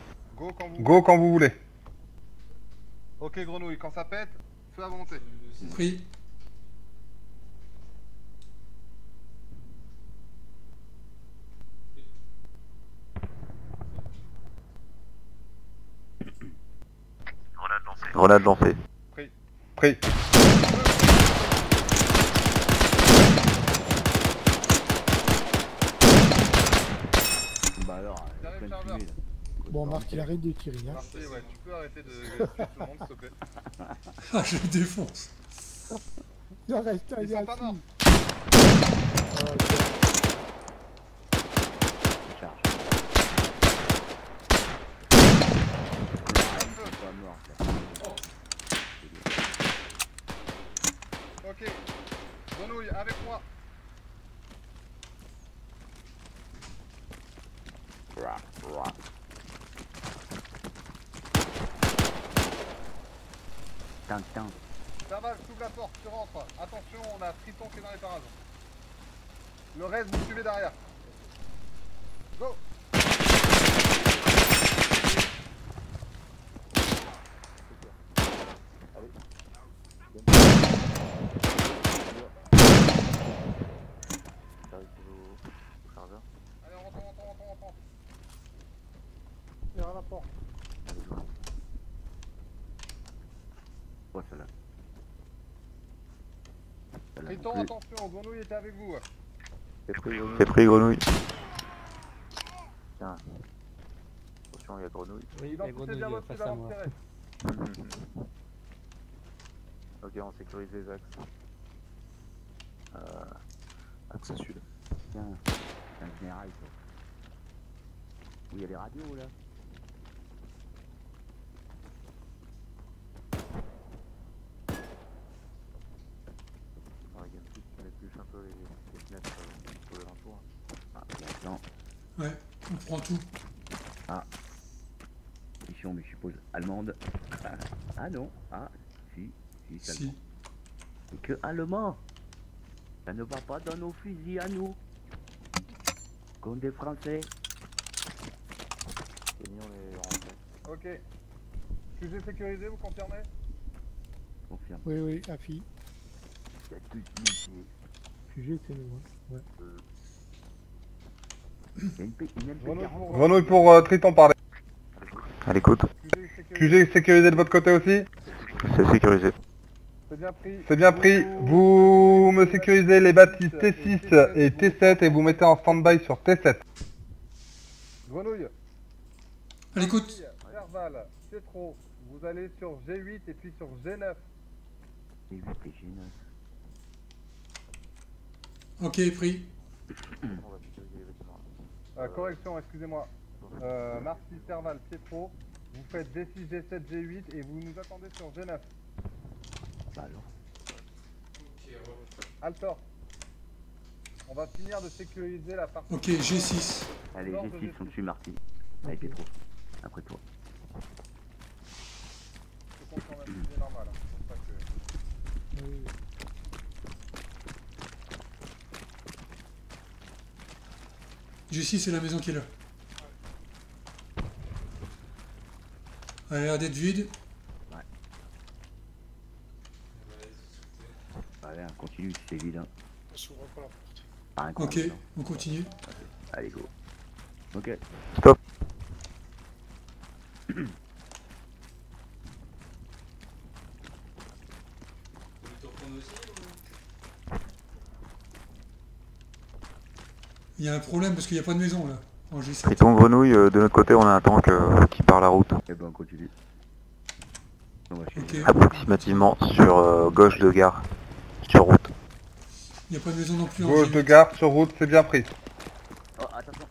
Go quand vous voulez. Ok Grenouille, quand ça pète, feu à volonté. Pris. Grenade lancée. Pris. Bah alors, plein de fumée, là. Bon, Marc, il arrête de tirer. Hein. Marseille, ouais, tu peux arrêter de tuer tout le monde, s'il te plaît. Ah, je le défonce. Il reste Ils sont pas morts. Charge. Pas mort, ça. Ok. Grenouille, avec moi. Tintin. Serval, s'ouvre la porte, tu rentres. Attention, on a Triton qui est dans les parages. Le reste, vous suivez derrière. Go. Allez, on rentre. Derrière la porte. Oh, celle-là. Triton, attention, Grenouille était avec vous. C'est pris Grenouille. Tiens. Attention, il y a Grenouille. Oui, il y a Grenouille face à moi. Ok, on sécurise les axes. Axe sud. Tiens, c'est un général, ça. Oui, il y a les radios, là. On épluche un peu les fenêtres de l'entour. Ah, attends. Ouais, on prend tout. Ah. Mission, mais je suppose allemande. Ah non. Ah, si, c'est allemand. Et que allemand. Ça ne va pas dans nos fusils à nous. Comme des Français. C'est mis, on est rentré. Ok. Sujet sécurisé, vous confirmez? Confirme. Oui, AFI. Il y a tout de suite. Sujet, c'est nous. Hein. Ouais. Il y a une MP40. Grenouille pour Triton parler. À l'écoute. QG sécurisé de votre côté aussi? C'est sécurisé. C'est bien pris. Vous me sécurisez les bâtisses T6 et T7 et vous mettez en stand-by sur T7. Grenouille. À l'écoute. Serval, c'est trop. Vous allez sur G8 et puis sur G9. G8 et G9. Ok, pris. Correction, excusez-moi. Marcy, Serval, Pietro. Vous faites G6, G7, G8 et vous nous attendez sur G9. Bah alors. Altor. On va finir de sécuriser la partie. Ok, G6. Allez, G6 sont dessus, Marty. Allez, Pietro. Après toi. Je comprends même, c'est normal. Hein. C'est pas que... Oui. G6, c'est la maison qui est là. Elle a l'air d'être vide. Ouais. Allez, on continue si c'est vide. Hein. On s'ouvre pas la porte. Ah, ok, on continue. Allez, go. Ok. Stop. Il y a un problème parce qu'il n'y a pas de maison là. En G7. Triton Grenouille, de notre côté, on a un tank qui part la route. Et ben, on continue. Ok. Approximativement sur gauche de gare, sur route. Il n'y a pas de maison non plus en Gauche G8. de gare sur route, c'est bien pris. Oh, attention.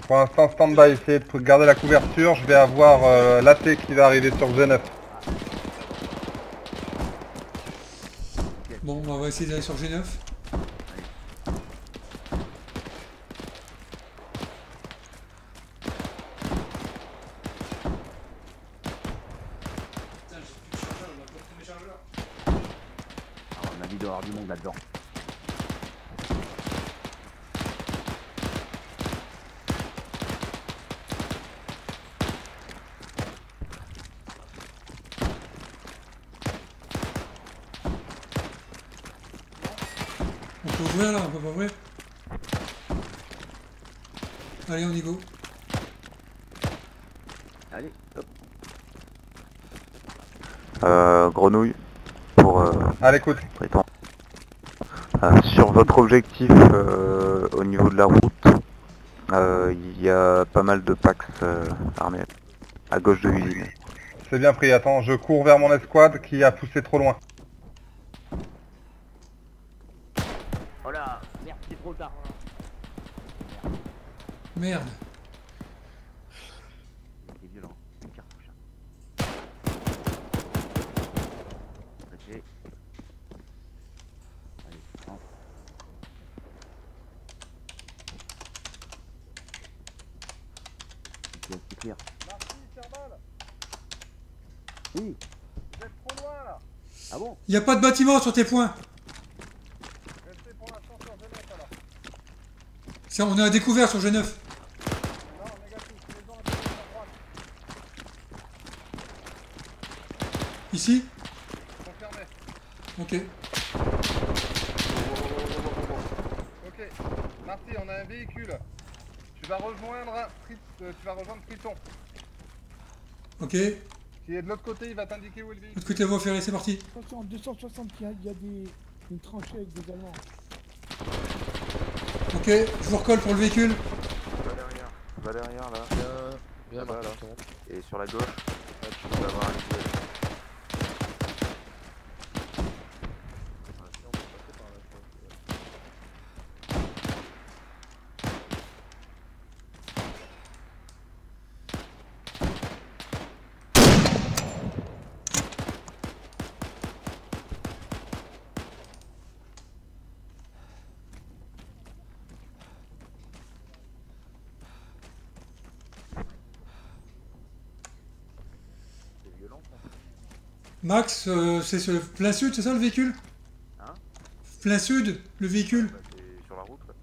Pour l'instant, stand-by, essayez de garder la couverture. Je vais avoir l'AT qui va arriver sur G9. Bon, on va essayer d'aller sur G9. doit y avoir du monde là-dedans. On peut ouvrir là, on peut pas ouvrir. Allez, on y go. Allez, hop. Grenouille pour à l'écoute. Triton. Sur votre objectif au niveau de la route, il y a pas mal de Pax armés à gauche de l'usine. C'est bien pris, attends, je cours vers mon escouade qui a poussé trop loin. Oh là, merde, c'est trop tard. Merde. C'est violent, une cartouche. Ok. Allez, prends. Ok, c'est clair. Marty, Thermal, Oui. vous êtes trop loin là. Ah bon? Y a pas de bâtiment sur tes points. Restez pour l'instant sur Genève alors. Si on est à découvert sur G9. Non, négatif, maison à gauche, à droite. Ici. Confirmé. Ok. Ok, Marty, on a un véhicule. Tu vas rejoindre Triton. Ok. De Qui est de l'autre côté, il va t'indiquer où est le véhicule. l'autre côté, la voie ferrée, c'est parti. Attention, 260, il y a une tranchée avec des Allemands. Ok, je vous recolle pour le véhicule. Va derrière là. Bien, Là-bas, là. c'est bon. Et sur la gauche, là, tu vas avoir un visuel. Max, c'est sur le plein sud, c'est ça le véhicule? Hein? Plein sud, le véhicule? Bah, c'est sur la route. Quoi.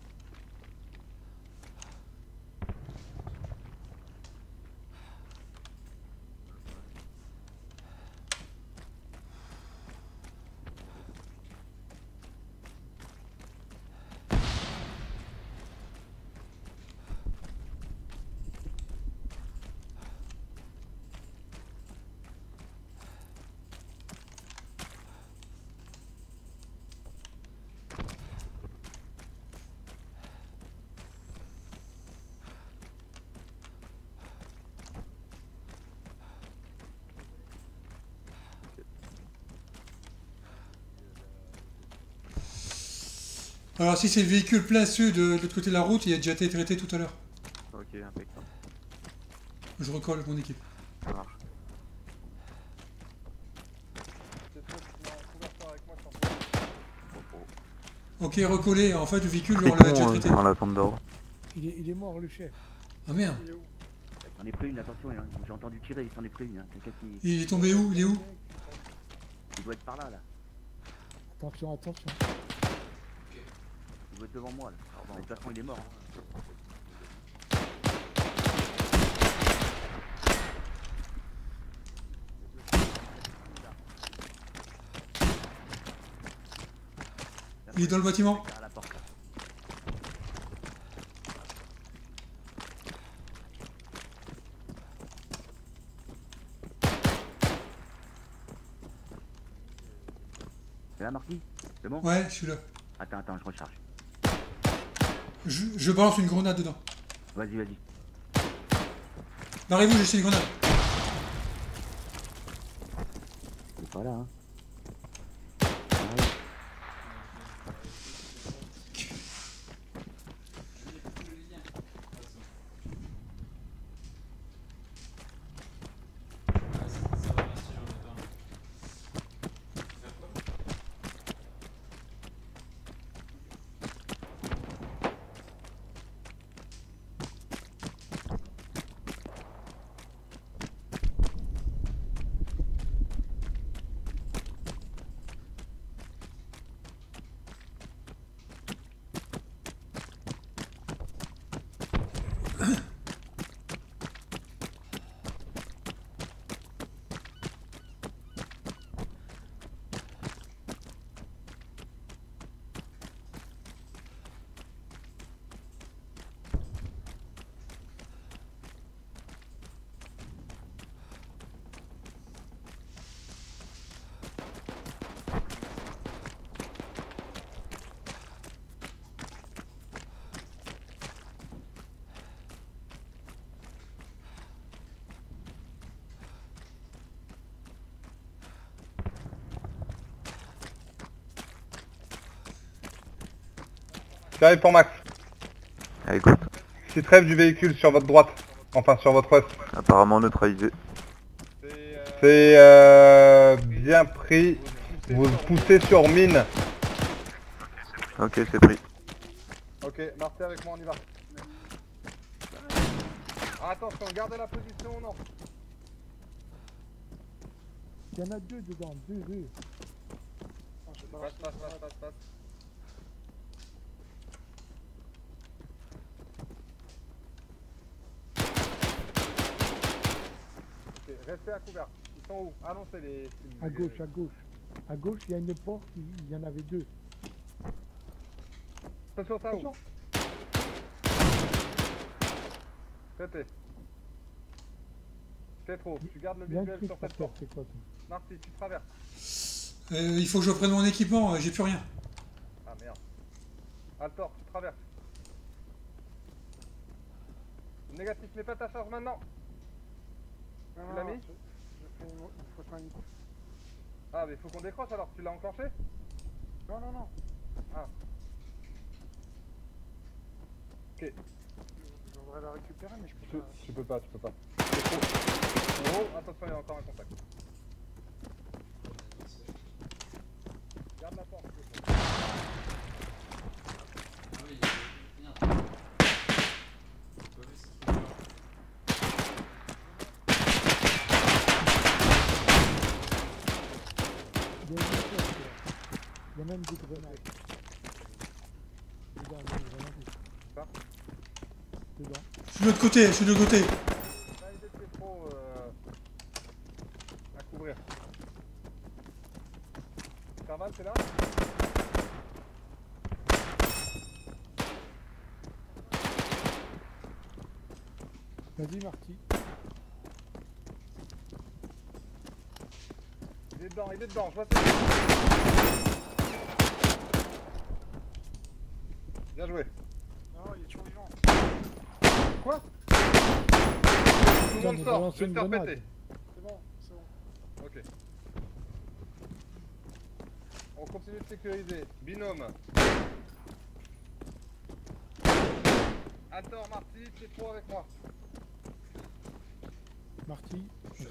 Alors si c'est le véhicule plein sud de l'autre côté de la route, il a déjà été traité tout à l'heure. Ok, impeccable. Je recolle mon équipe. Ça marche. C'est trop, tu es en couverture avec moi, Ok, recollé. En fait, le véhicule, on l'a déjà traité. Dans la tente d'or. Il est mort, le chef. Ah merde. Il s'en est pris une, attention, hein. J'ai entendu tirer, il s'en est pris une. Hein. Quelqu'un qui... Il est tombé où? Il est où? Il doit être par là, là. Attention, attention. Il doit être devant moi, là. Alors, de toute façon, il est mort. Hein. Il est dans le bâtiment. À la porte, là. C'est là, Marty? C'est bon? Ouais, je suis là. Attends, je recharge. Je balance une grenade dedans. Vas-y, vas-y. Barrez-vous, j'ai jeté une grenade. C'est pas là, hein. J'arrive pour Max. Écoute. C'est trêve du véhicule sur votre droite. Enfin sur votre ouest. Apparemment neutralisé. C'est bien pris. Vous poussez sur mine. Ok, c'est pris. Ok, Marty avec moi, on y va. Ah, attention, gardez la position ou non? Il y en a deux dedans, deux. Passe. Ok, restez à couvert. Ils sont où? Annoncez les... À gauche. À gauche, il y a une porte, il y en avait deux. Attention, ça où? Traité. C'est trop, tu gardes le visuel sur cette porte. C'est quoi ça? Marty, tu traverses. Il faut que je reprenne mon équipement, j'ai plus rien. Ah merde. Altor, tu traverses. Négatif, mets pas ta charge maintenant. Tu l'as mis? Ah mais faut qu'on décroche alors, tu l'as enclenché? Non. Ah. Ok. J'aimerais la récupérer mais je peux pas. Tu peux pas. Oh, attention, il y a encore un contact. Garde la porte. Il y a même des grenades. Dedans. Je suis de l'autre côté, Là, il était trop à couvrir. Carval, c'est là? Vas-y, Marty. Il est dedans, je vois bien joué. Non, il est toujours vivant. Quoi? Tout le monde sort, je vais te faire péter. C'est bon. Ok. On continue de sécuriser. Binôme. Altor, Marty, t'es trop avec moi. Marty. Okay.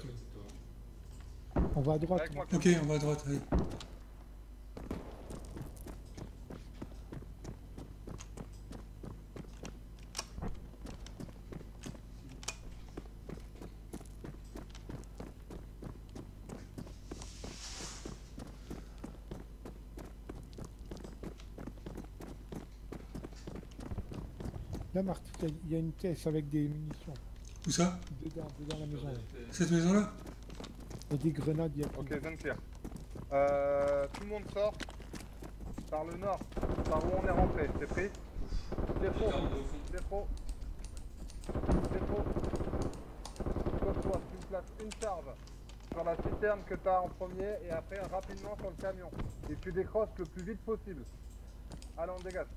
On va à droite. Ok, on va à droite, allez. Là, Marty, il y a une caisse avec des munitions. Où ça? Dedans la maison. Là. Cette maison-là? Il y a des grenades, il y a... Ok, zone clear. Tout le monde sort par le nord, par où on est rentré. C'est pris? C'est trop. Toi, tu places une charge sur la citerne que tu as en premier et après rapidement sur le camion. Et tu décroches le plus vite possible. Allez, on dégage.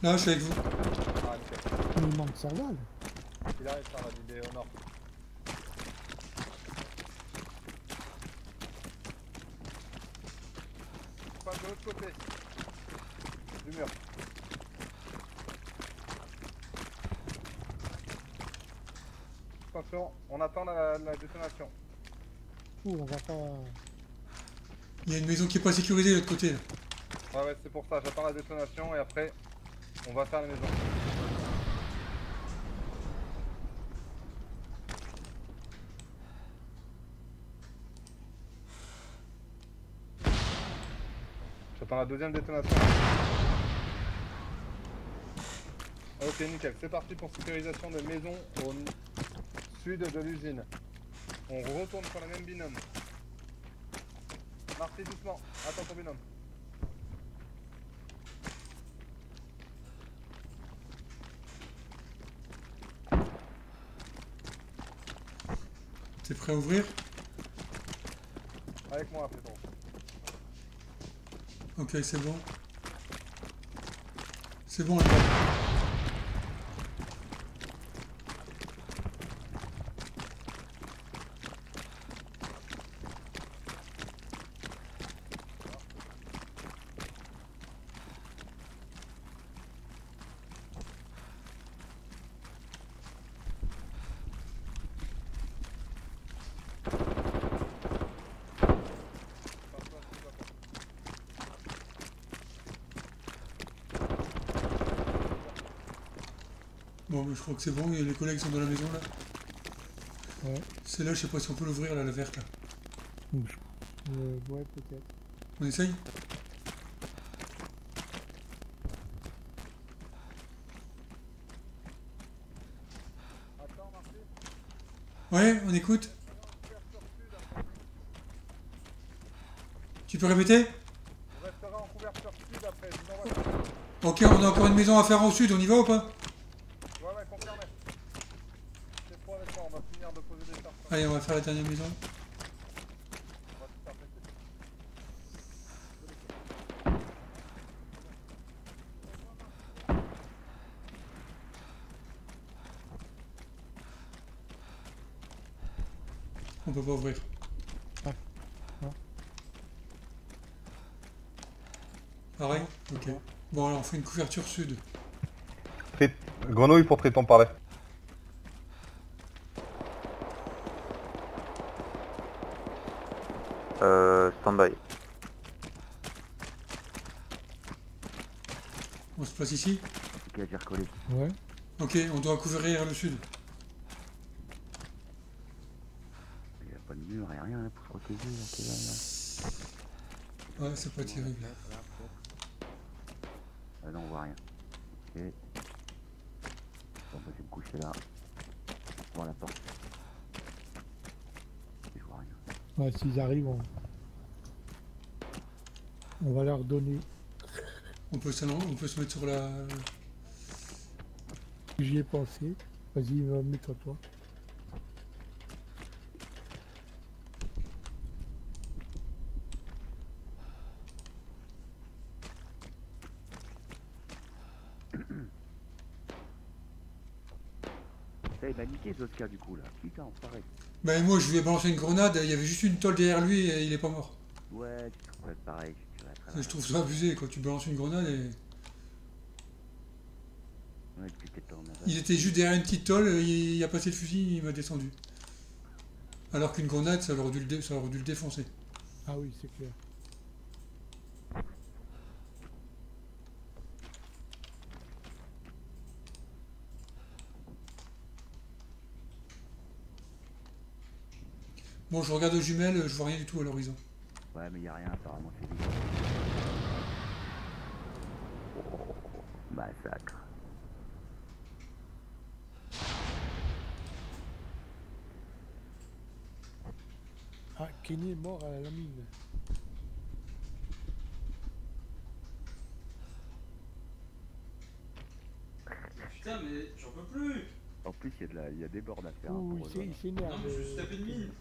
Là, je suis avec vous. Ah, nickel. Mais il manque Serval. Il arrive, Serval, il est au nord. Passe de l'autre côté du mur. Attention, on attend la détonation. On va pas... Il y a une maison qui est pas sécurisée de l'autre côté. Là. Ouais, c'est pour ça, j'attends la détonation et après, on va faire la maison. J'attends la deuxième détonation. Ok, nickel, c'est parti pour sécurisation de maison au sud de l'usine. On retourne sur la même binôme. Marty, doucement, attends ton binôme. T'es prêt à ouvrir? Avec moi, c'est bon. Ok, c'est bon. C'est bon, là. Bon, mais je crois que c'est bon, et les collègues sont dans la maison là. Ouais. C'est là, je sais pas si on peut l'ouvrir là, la verte là. Ouais, peut-être. On essaye? Ouais, on écoute. Tu peux répéter? On restera en couverture sud après, je vous envoie. Ok, on a encore une maison à faire au sud, on y va ou pas? Ouais, confirmé. C'est trop avec moi, on va finir de poser des charges. Allez, on va faire la dernière maison. On va tout faire péter. On peut pas ouvrir. Ah. Non. Pareil? Ok. Bon, alors on fait une couverture sud. Grenouille pour Triton, parler. Stand-by. On se place ici? Ok, j'ai recollé. Ouais. Ok, on doit couvrir le sud. Il n'y a pas de mur, rien pour se protéger. Ouais, c'est pas terrible. Ah non, on voit rien. Ok. Bon, bah, je vais me coucher là. Voir la porte. Je vois rien. Ouais, s'ils arrivent, on va leur donner. On peut se mettre sur la... J'y ai pensé. Vas-y, mets-toi toi. Ça, il m'a niqué Zoska du coup là. Putain, pareil. Bah moi je lui ai balancé une grenade, il y avait juste une tôle derrière lui et il est pas mort. Ouais, tu trouves pareil. Je trouve ça abusé quand tu balances une grenade et... Ouais, depuis que t'es en avance. Il était juste derrière une petite tôle, il a passé le fusil, il m'a descendu. Alors qu'une grenade, ça aurait dû le défoncer. Ah oui, c'est clair. Bon, je regarde aux jumelles, je vois rien du tout à l'horizon. Ouais, mais y a rien apparemment, c'est lui. Oh, massacre. Ah, Kenny est mort à la mine. Putain, mais j'en peux plus! En plus, il y a des bornes à faire. Ouh, pour il s'énerve. Non, mais je me suis tapé une mine!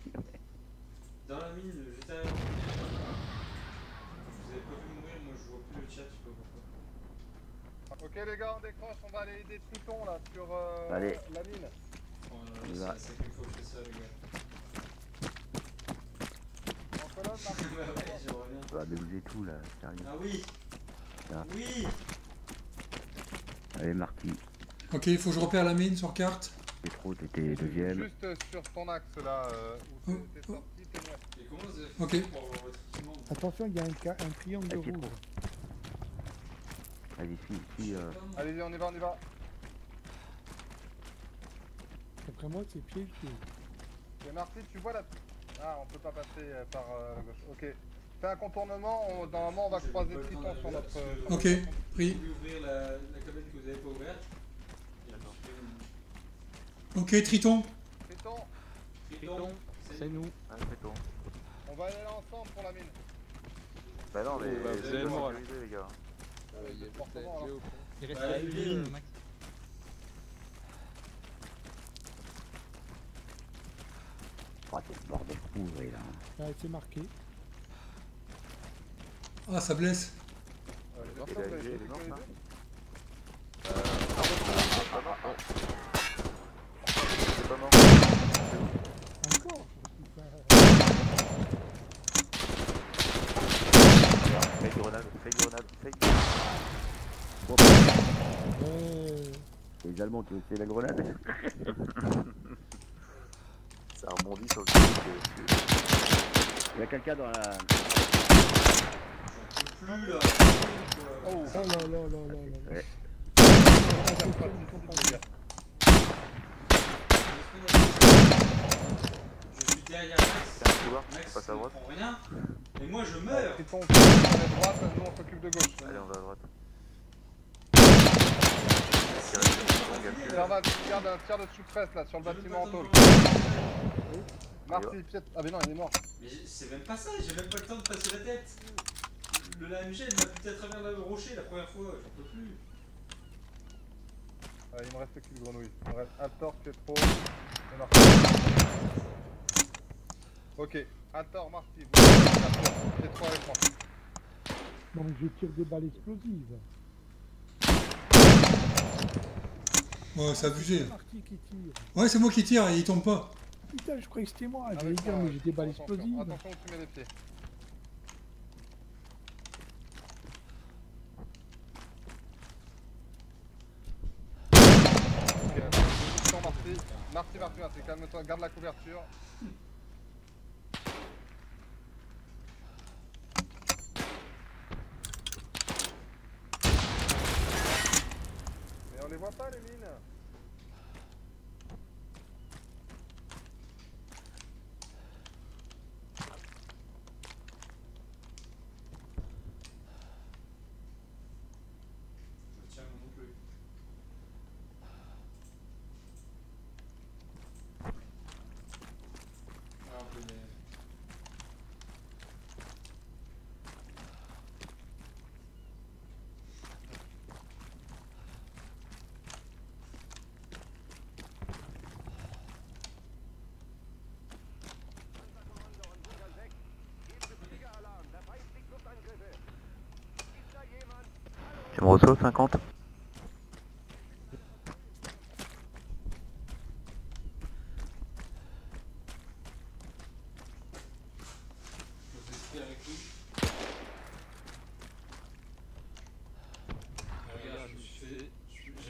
Dans la mine, j'étais à... Vous avez pas vu mourir, moi je vois plus le chat, je sais pas pourquoi. Ok les gars, on décroche, on va aller aider Triton là sur Allez. la mine. Oh là là, c'est qu'une fois que je fais ça les gars. En colonne, Marc. Ouais, j'aimerais bien. On va délouser tout là, sérieux. Ah oui! Là. Oui! Allez, Marty. Ok, il faut que je repère la mine sur carte. Pétro, t'étais deuxième. Juste sur ton axe là, où t'es sorti, t'es loin. Et comment vous avez Ok. fait pour avoir votre équipement? Attention, il y a un triangle Avec rouge. Vas-y, si. Allez-y, on y va, on y va. Après moi, c'est pied. Et Marty, tu vois la... Ah, on peut pas passer par la gauche. Ok. Fais un contournement, normalement on va croiser Triton sur notre... Ok, pris. Vous pouvez ouvrir la cabane que vous avez pas ouverte. Ok, Triton. Triton, Triton, C'est nous. Ah, Triton. on va aller ensemble pour la mine. Bah non, mais bah, vous allez c'est mort, organisé, les gars. Il y a forcément, alors. Il reste Bah, la Lune. Max. Oh, c'est le bordel couvré là. Ah, c'est marqué. Ah, ça blesse. Les Et enfants, la vous avez LG, été elle est morte, là sécurisés? C'est pas mort. Encore. Fake grenade, fake grenade, fake. C'est les Allemands qui ont fait la grenade. Ça rebondit sur le truc. Il y a quelqu'un dans la... Plus là. Oh là là là là là. Ouais. Je suis derrière Max. Max passe à droite. comprend rien. Et moi je meurs. Triton, on est droite, nous on s'occupe de gauche. Allez, on va à droite. Servat, garde un tir de sous-presse là sur le bâtiment en tôle. Marty, pied. Ah mais non, il est mort. Mais c'est même pas ça, j'ai même pas le temps de passer la tête. Le l'AMG elle m'a puté à travers le rocher la première fois, j'en peux plus. Il me reste qu'une grenouille. Il me reste Altor, Pietro et Marty. Ok, Altor, Marty, vous Pietro avec moi. Donc je tire des balles explosives. Ouais, c'est abusé. C'est Marty qui tire. Ouais, c'est moi qui tire et il tombe pas. Putain, je croyais que c'était moi. J'allais dire, mais j'ai des balles explosives. Attention où tu mets les pieds. Ok, attention Marty, calme-toi, garde la couverture. Mais on les voit pas les mines. Tu me reçois 50? Regarde,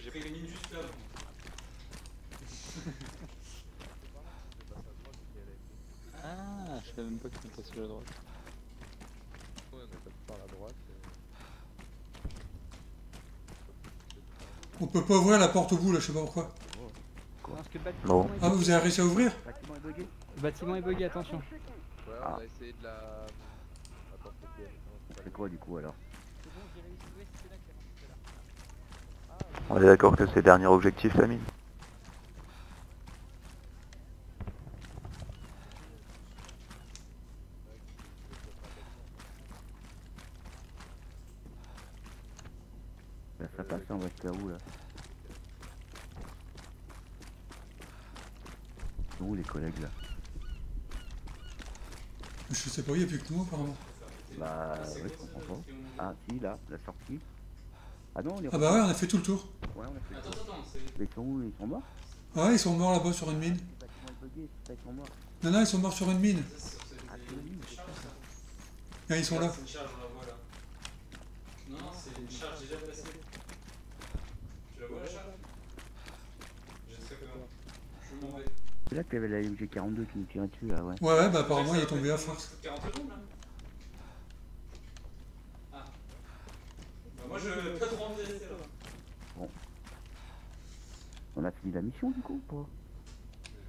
j'ai pris les mines juste là. Ah, je savais même pas que c'était passé à la droite. Ouais, on est passé par la droite. On peut pas ouvrir la porte au bout là, je sais pas pourquoi. Non. Ah, vous avez réussi à ouvrir? Le bâtiment est bugué, attention. Ouais, on a essayé de la... C'est quoi du coup alors? On est d'accord que c'est le dernier objectif, la mine. Là ça passe, on reste à où là? Où les collègues là? Je sais pas, il n'y a plus que nous apparemment. Bah ouais, je comprends pas. Ah si, là, la sortie. Ah non, on est... Ah bah ouais, on a fait tout le tour. Ouais, on a fait tout le tour. Ils sont où? Ils sont morts? Ah ouais, ils sont morts là-bas sur une mine. Ils sont morts. Non, non, ils sont morts sur une mine. Ah, ils sont là. C'est une charge, on la voit là. Non, non, c'est une charge déjà placée. Tu la vois la charge? Je sais comment. Je m'en vais. C'est là que t'avais la MG42 qui nous tirait dessus là, ouais. Ouais, ouais, bah apparemment il est tombé à force. 40 secondes là. Ah. Bah moi je vais pas trop en rester là. Bon. On a fini la mission du coup ou pas?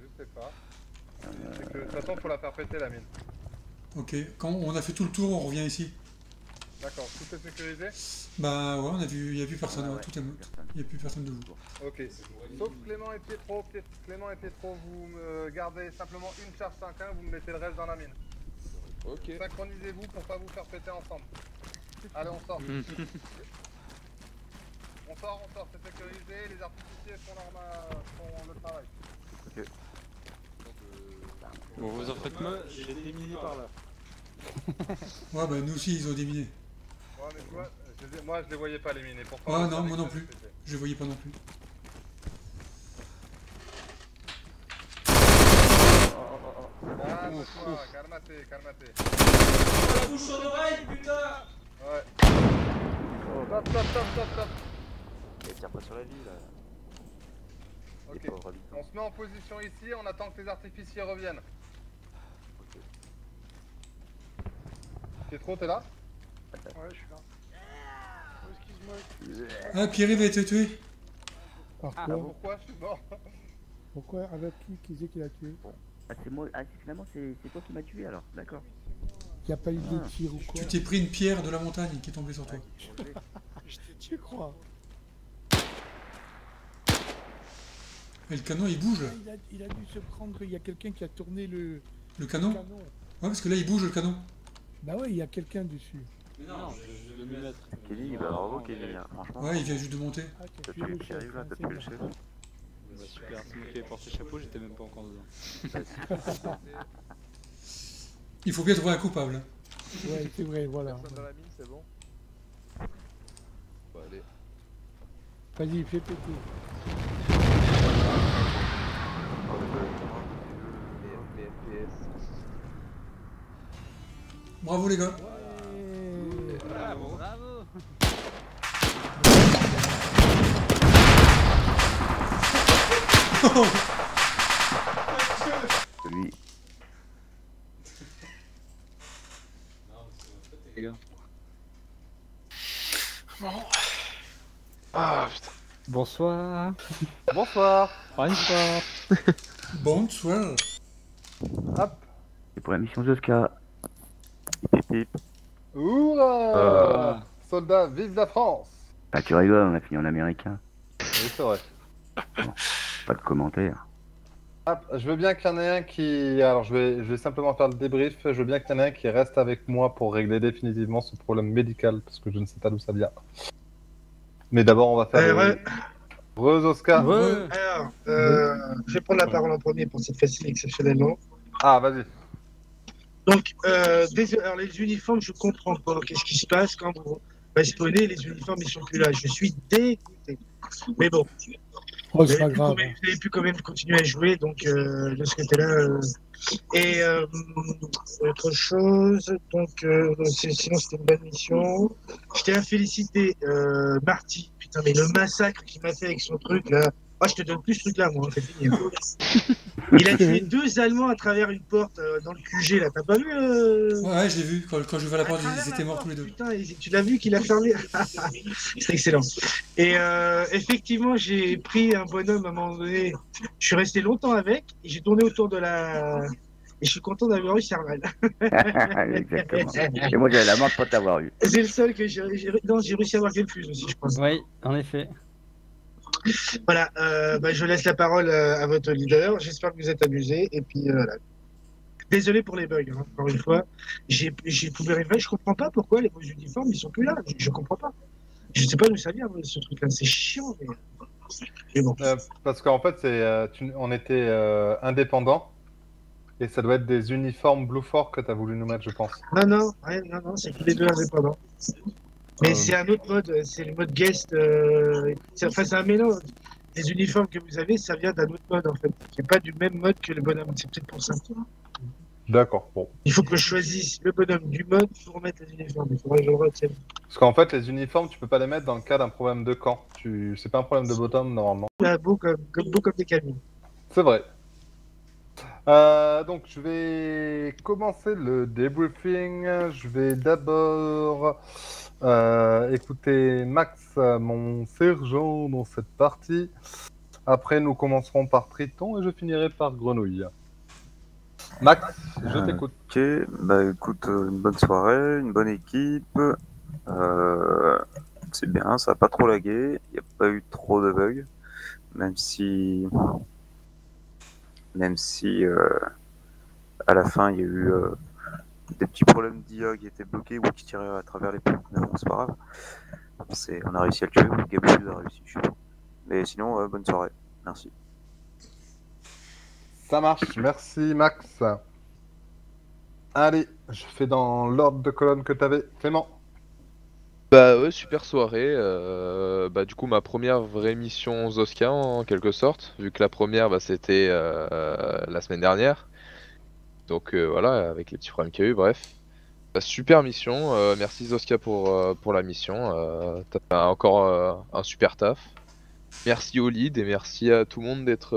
Je sais pas. C'est que de toute façon faut la faire péter la mine. Ok, quand on a fait tout le tour, on revient ici. D'accord, tout est sécurisé? Bah ouais, on a vu, il n'y a plus personne, Ah, ouais, ouais, tout est mort. Il n'y a plus personne de vous. Ok. Sauf Clément et Pietro. Clément et Pietro, vous me gardez simplement une charge 5-1, vous me mettez le reste dans la mine. Ok. Synchronisez-vous pour pas vous faire péter ensemble. Allez, on sort. On sort, c'est sécurisé, les artificiers font le travail. Ok. Bon, vous en faites pas, j'ai déminé par là. Ouais, bah nous aussi, ils ont déminé. Ouais, mais tu vois, moi je les voyais pas les mines. Ah non, moi non plus. Je les voyais pas non plus. calme-toi, calmate, calmate. La bouche sur l'oreille, putain. Ouais. Stop, stop, stop, stop, stop. Et tire pas sur la vie là. Ok, on se met en position ici, on attend que les artificiers reviennent. Ok. Pietro, t'es là? Ouais, je suis là. Oh, excuse-moi. Ah, Pierre-Yves a été tué. Par Ah, quoi? pourquoi je suis mort? Pourquoi? Avec qui? Qui c'est qui l'a tué? Ah, c'est moi. Ah, finalement, c'est toi qui m'as tué alors. D'accord. Il n'y a pas eu de tir ou quoi? Tu t'es pris une pierre de la montagne qui est tombée sur toi. Tu crois? Et le canon il bouge. Il a dû se prendre, il y a quelqu'un qui a tourné le canon. Ouais, parce que là il bouge le canon. Bah ouais, il y a quelqu'un dessus. Mais non, je vais me mettre. Kelly, bah bravo Kelly, franchement. Ouais, il vient juste de monter. T'as tué le chef là, t'as tué le chef. Bah, super, c'est moi qui avais porté le chapeau, j'étais même pas encore dedans. Il faut bien trouver un coupable. Ouais, c'est vrai, voilà. Personne dans la mine, c'est bon. Bon, allez. Vas-y, fais péter. Les FPS. Bravo les gars. Bravo, bravo. Lui. Les gars. Bon. Ah putain. Bonsoir. Bonsoir. Bonsoir. Bonsoir. Hop. C'est pour la mission Zoska. Hip hip hip. Hurrah Soldats, vive la France. Ah, tu rigoles, on a fini en américain. Oui, c'est vrai. Bon, pas de commentaires. Hop, je veux bien qu'il y en ait un qui... Alors, je vais simplement faire le débrief. Je veux bien qu'il y en ait un qui reste avec moi pour régler définitivement ce problème médical, parce que je ne sais pas d'où ça vient. Mais d'abord, on va faire... Oscar. Alors, je vais prendre la parole en premier pour cette fois-ci exceptionnellement. Ah, vas-y. Donc, alors les uniformes, je comprends pas. Qu'est-ce qui se passe quand vous spawnez, les uniformes, ils sont plus là. Je suis dégoûté. Mais bon. Oh, c'est pas grave. Vous avez pu quand même continuer à jouer, donc de ce côté-là. Et autre chose, donc sinon c'était une bonne mission. Je tiens à féliciter Marty. Putain, mais le massacre qu'il m'a fait avec son truc là. Ah, je te donne plus ce truc-là, moi, c'est fini. Il a tué 2 Allemands à travers une porte dans le QG, là. T'as pas vu Ouais, je l'ai vu. Quand je vais à la porte, ils étaient morts tous les deux. Putain, tu l'as vu qu'il a fermé. C'est excellent. Et effectivement, j'ai pris un bonhomme à un moment donné. Je suis resté longtemps avec, et j'ai tourné autour de la... Et je suis content d'avoir eu Serval. Exactement. Et moi, j'avais la marre de pas t'avoir eu. C'est le seul que j'ai réussi à avoir Gelfuse aussi, je pense. Oui, en effet. Voilà, je laisse la parole à votre leader. J'espère que vous êtes amusés. Et puis voilà. Désolé pour les bugs, hein, encore une fois. J'ai tout vérifié. Je comprends pas pourquoi les beaux uniformes ils sont plus là. Je comprends pas. Je sais pas d'où ça vient ce truc-là. C'est chiant. Mais bon. Parce qu'en fait, on était indépendants. Et ça doit être des uniformes Blue Fork que tu as voulu nous mettre, je pense. Non, c'est tous les deux indépendants. Mais c'est un autre mode, c'est le mode guest. C'est un mélange. Les uniformes que vous avez, ça vient d'un autre mode en fait. C'est pas du même mode que le bonhomme. C'est peut-être pour ça. D'accord, bon. Il faut que je choisisse le bonhomme du mode pour mettre les uniformes. Il faudrait que je le retienne. Parce qu'en fait, les uniformes, tu peux pas les mettre dans le cas d'un problème de camp. C'est pas un problème de bottom normalement. Beau comme des camions. C'est vrai. Donc, je vais commencer le débriefing. Je vais d'abord écouter Max, mon sergent, dans cette partie. Après, nous commencerons par Triton et je finirai par Grenouille. Max, je t'écoute. Ok, bah écoute, une bonne soirée, une bonne équipe. C'est bien, ça n'a pas trop lagué. Il n'y a pas eu trop de bugs. Même si à la fin, il y a eu des petits problèmes d'IA qui étaient bloqués ou qui tiraient à travers les ponts. Mais bon, c'est pas grave. On a réussi à le tuer, ou Gabus a réussi, je sais pas. Mais sinon, bonne soirée. Merci. Ça marche, merci Max. Allez, je fais dans l'ordre de colonne que t'avais. Clément. Bah ouais, super soirée. Bah du coup ma première vraie mission Zoska en quelque sorte, vu que la première bah, c'était la semaine dernière. Donc voilà, avec les petits problèmes qu'il y a eu, bref. Super mission, merci Zoska pour la mission, t'as fait encore un super taf. Merci au lead et merci à tout le monde d'être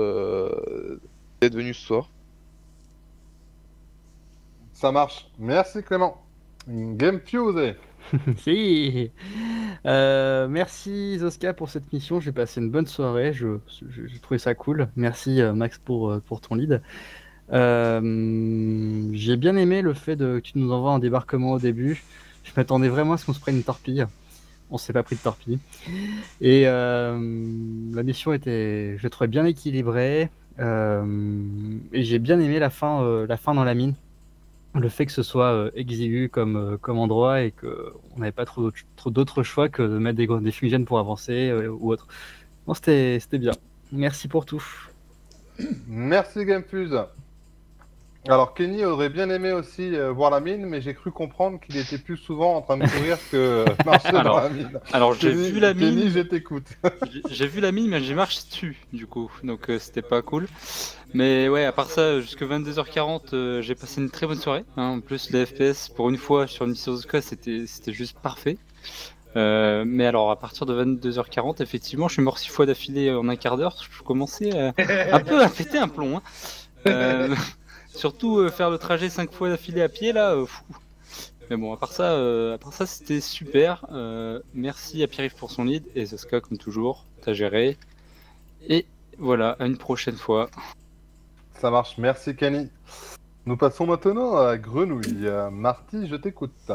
venu ce soir. Ça marche. Merci Clément. Game Fuse. Si. Merci Zoska pour cette mission, j'ai passé une bonne soirée, j'ai trouvé ça cool. Merci Max pour ton lead. J'ai bien aimé le fait que tu nous envoies un débarquement au début. Je m'attendais vraiment à ce qu'on se prenne une torpille. On s'est pas pris de torpille. Et la mission était, je la trouvais bien équilibrée. Et j'ai bien aimé la fin dans la mine. Le fait que ce soit exigu comme endroit et qu'on n'avait pas trop d'autres choix que de mettre des fumigènes pour avancer ou autre. Bon, c'était bien. Merci pour tout. Merci Gamefuse. Alors Kenny aurait bien aimé aussi voir la mine, mais j'ai cru comprendre qu'il était plus souvent en train de courir que marcher dans la mine. Alors j'ai vu la mine. Kenny, je t'écoute. J'ai vu la mine, mais j'ai marché dessus du coup, donc c'était pas cool. Mais ouais, à part ça, jusque 22h40, j'ai passé une très bonne soirée. Hein. En plus, les FPS pour une fois sur une mission Zoska, c'était juste parfait. Mais alors à partir de 22h40, effectivement, je suis mort 6 fois d'affilée en un quart d'heure. Je commençais un peu à péter un plomb. Hein. Surtout faire le trajet 5 fois d'affilée à pied là, fou. Mais bon, à part ça c'était super. Merci à Pierre-Yves pour son lead et Zoska comme toujours, t'as géré. Et voilà, à une prochaine fois. Ça marche, merci Kenny. Nous passons maintenant à Grenouille. Marty, je t'écoute.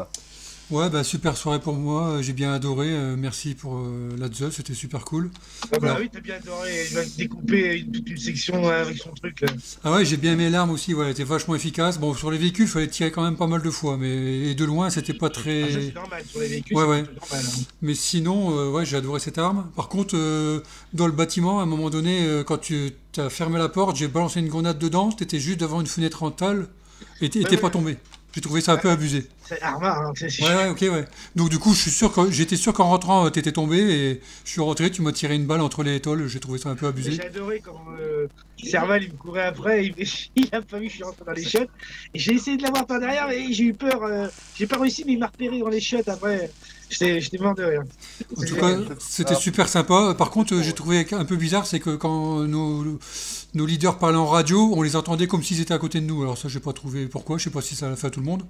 Ouais, bah super soirée pour moi, j'ai bien adoré, merci pour la Zeus, c'était super cool. Ah bah oui, t'as bien adoré, il va découper toute une section avec son truc là. Ah ouais, j'ai bien aimé l'arme aussi, ouais, elle était vachement efficace. Bon, sur les véhicules, il fallait tirer quand même pas mal de fois, mais et de loin, c'était pas très... Ah, ça c'est normal, sur les véhicules, ouais, c'est ouais. normal. Hein. Mais sinon, ouais, j'ai adoré cette arme. Par contre, dans le bâtiment, à un moment donné, quand tu as fermé la porte, j'ai balancé une grenade dedans, t'étais juste devant une fenêtre frontale, et t'es pas tombé. J'ai trouvé ça un peu abusé. C'est Arma, hein, Ouais, ok, ouais. Donc du coup, j'étais sûr qu'en rentrant, t'étais tombé et je suis rentré, tu m'as tiré une balle entre les étoiles, j'ai trouvé ça un peu abusé. J'ai adoré quand Serval il me courait après, il a pas vu que je suis rentré dans les shots. Et j'ai essayé de l'avoir par derrière et j'ai eu peur. J'ai pas réussi, mais il m'a repéré dans les shots après. J'étais mort de rire. En tout cas, c'était super sympa. Par contre, j'ai trouvé un peu bizarre, c'est que quand nos leaders parlaient en radio, on les entendait comme s'ils étaient à côté de nous. Alors ça, j'ai pas trouvé pourquoi, je sais pas si ça l'a fait à tout le monde.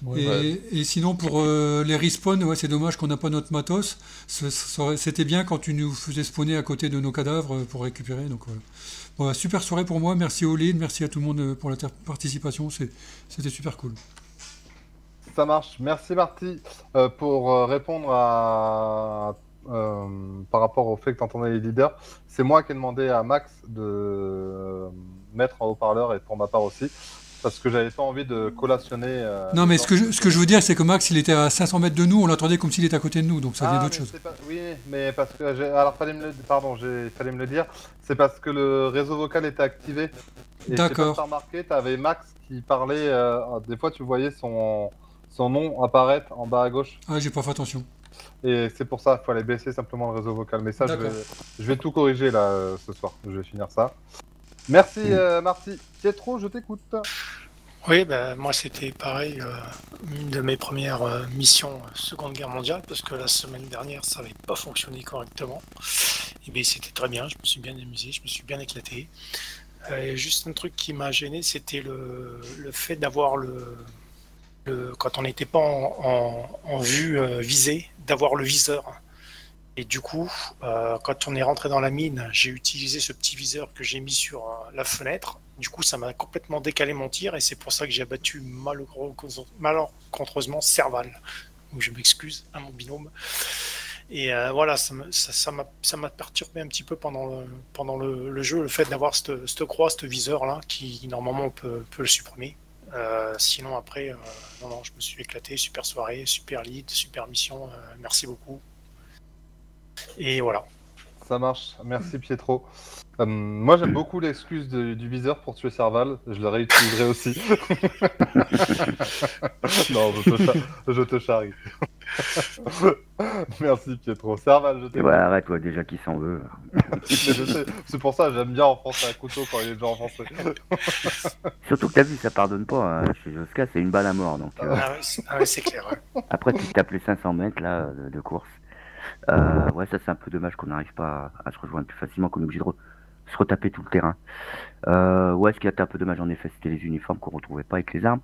Ouais, et sinon, pour les respawns, ouais, c'est dommage qu'on n'a pas notre matos. C'était bien quand tu nous faisais spawner à côté de nos cadavres pour récupérer. Donc, voilà, super soirée pour moi. Merci au lead, merci à tout le monde pour la participation. C'était super cool. Ça marche. Merci Marty. Pour répondre par rapport au fait que tu entendais les leaders, c'est moi qui ai demandé à Max de mettre en haut-parleur et pour ma part aussi. Parce que j'avais pas envie de collationner. Non, mais ce que je veux dire, c'est que Max, il était à 500 mètres de nous, on l'entendait comme s'il était à côté de nous, donc ça vient d'autre chose. Oui, mais parce que alors fallait me le dire. C'est parce que le réseau vocal était activé. Et d'accord. Tu as remarqué, t'avais Max qui parlait. Des fois, tu voyais son nom apparaître en bas à gauche. Ah, j'ai pas fait attention. Et c'est pour ça qu'il fallait baisser simplement le réseau vocal. Mais ça, je vais tout corriger là ce soir. Je vais finir ça. Merci Marty. Pietro, je t'écoute. Oui, bah, moi c'était pareil, une de mes premières missions Seconde Guerre mondiale, parce que la semaine dernière ça n'avait pas fonctionné correctement. Et bien c'était très bien, je me suis bien amusé, je me suis bien éclaté. Juste un truc qui m'a gêné, c'était le fait d'avoir quand on n'était pas en vue visée, d'avoir le viseur. Et du coup, quand on est rentré dans la mine, j'ai utilisé ce petit viseur que j'ai mis sur la fenêtre. Du coup, ça m'a complètement décalé mon tir et c'est pour ça que j'ai abattu malencontreusement Serval. Donc je m'excuse à mon binôme. Et voilà, ça m'a perturbé un petit peu pendant le jeu, le fait d'avoir cette croix, ce viseur-là, qui normalement on peut le supprimer. Sinon après, non, je me suis éclaté, super soirée, super lead, super mission, merci beaucoup. Et voilà. Ça marche, merci Pietro. Moi j'aime beaucoup l'excuse du viseur pour tuer Serval, je le réutiliserai aussi. Non, je te charrie. Merci Pietro. Serval, je t'ai. Ouais, arrête, toi, déjà qui s'en veut. Mais je sais, c'est pour ça que j'aime bien enfoncer un couteau quand il est déjà enfoncé. Surtout que t'as vu, ça pardonne pas. Hein. Chez Joska, c'est une balle à mort. Donc, Ah ouais, c'est clair. Ouais. Après, tu tapes les 500 mètres là, de course. Ouais, ça c'est un peu dommage qu'on n'arrive pas à se rejoindre plus facilement, qu'on est obligé de se retaper tout le terrain. Ouais, ce qui a été un peu dommage en effet, c'était les uniformes qu'on retrouvait pas avec les armes.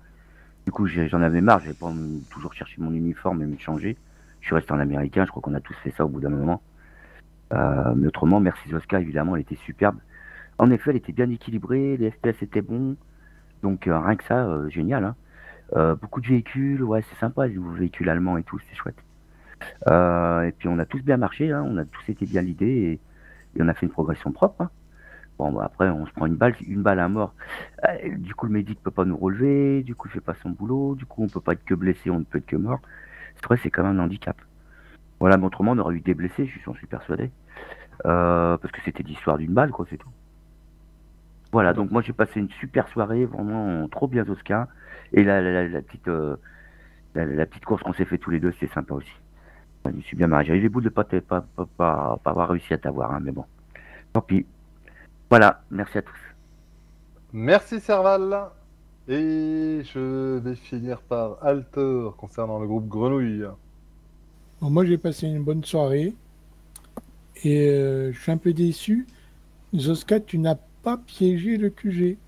Du coup, j'en avais marre, j'avais pas toujours cherché mon uniforme et me changer. Je suis resté en américain, je crois qu'on a tous fait ça au bout d'un moment. Mais autrement, merci Zoska, évidemment, elle était superbe. En effet, elle était bien équilibrée, les FPS étaient bons. Donc rien que ça, génial. Hein. Beaucoup de véhicules, ouais, c'est sympa, les nouveaux véhicules allemands et tout, c'est chouette. Et puis on a tous bien marché, hein, on a tous été bien l'idée et on a fait une progression propre. Hein. Bon, bah, après, on se prend une balle à mort. Du coup, le médic peut pas nous relever, du coup, il fait pas son boulot, du coup, on peut pas être que blessé, on ne peut être que mort. C'est vrai, c'est quand même un handicap. Voilà, mais autrement, on aurait eu des blessés, j'en suis persuadé. Parce que c'était l'histoire d'une balle, quoi, c'est tout. Voilà, donc moi, j'ai passé une super soirée, vraiment trop bien Zoska. Et la petite course qu'on s'est fait tous les deux, c'était sympa aussi. Je me suis bien marré. J'avais les bouts de pas avoir réussi à t'avoir, hein, mais bon. Tant pis. Voilà, merci à tous. Merci Serval. Et je vais finir par Alter concernant le groupe Grenouille. Bon, moi j'ai passé une bonne soirée et je suis un peu déçu. Zoska, tu n'as pas piégé le QG.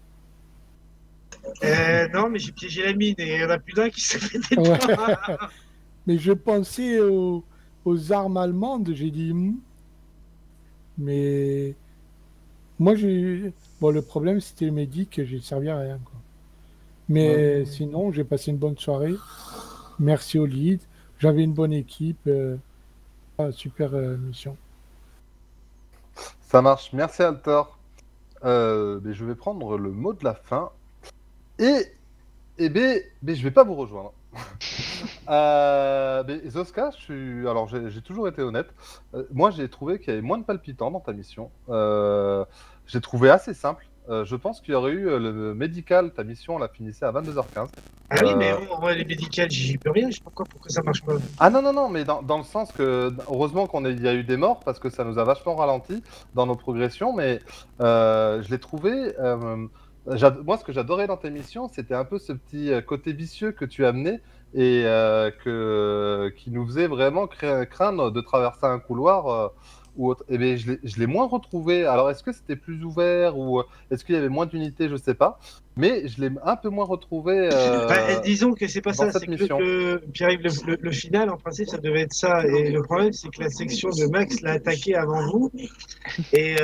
Non, mais j'ai piégé la mine et il y en a plus d'un qui s'est fait des Ouais. Mais je pensais aux armes allemandes, j'ai dit. Mais moi, bon, le problème, c'était le médic, j'ai servi à rien. Quoi. Mais sinon, j'ai passé une bonne soirée. Merci au lead. J'avais une bonne équipe. Super mission. Ça marche, merci Alter. Mais je vais prendre le mot de la fin. Et je vais pas vous rejoindre. Mais Zoska, alors j'ai toujours été honnête. Moi, j'ai trouvé qu'il y avait moins de palpitants dans ta mission. J'ai trouvé assez simple. Je pense qu'il y aurait eu le médical, ta mission, on la finissait à 22h15. Ah oui, mais les médicales, j'y peux rien, je sais pas pourquoi ça marche pas. Ah non, mais dans le sens que, heureusement qu'il y a eu des morts, parce que ça nous a vachement ralenti dans nos progressions, mais je l'ai trouvé... moi, ce que j'adorais dans tes missions, c'était un peu ce petit côté vicieux que tu amenais et qui nous faisait vraiment craindre de traverser un couloir ou autre. Et bien, je l'ai moins retrouvé. Alors, est-ce que c'était plus ouvert ou est-ce qu'il y avait moins d'unités? Je sais pas. Mais je l'ai un peu moins retrouvé. Disons que c'est pas ça, c'est que Pierre-Yves, le final, en principe, ça devait être ça. Et le problème, c'est que la section de Max l'a attaqué avant vous. Et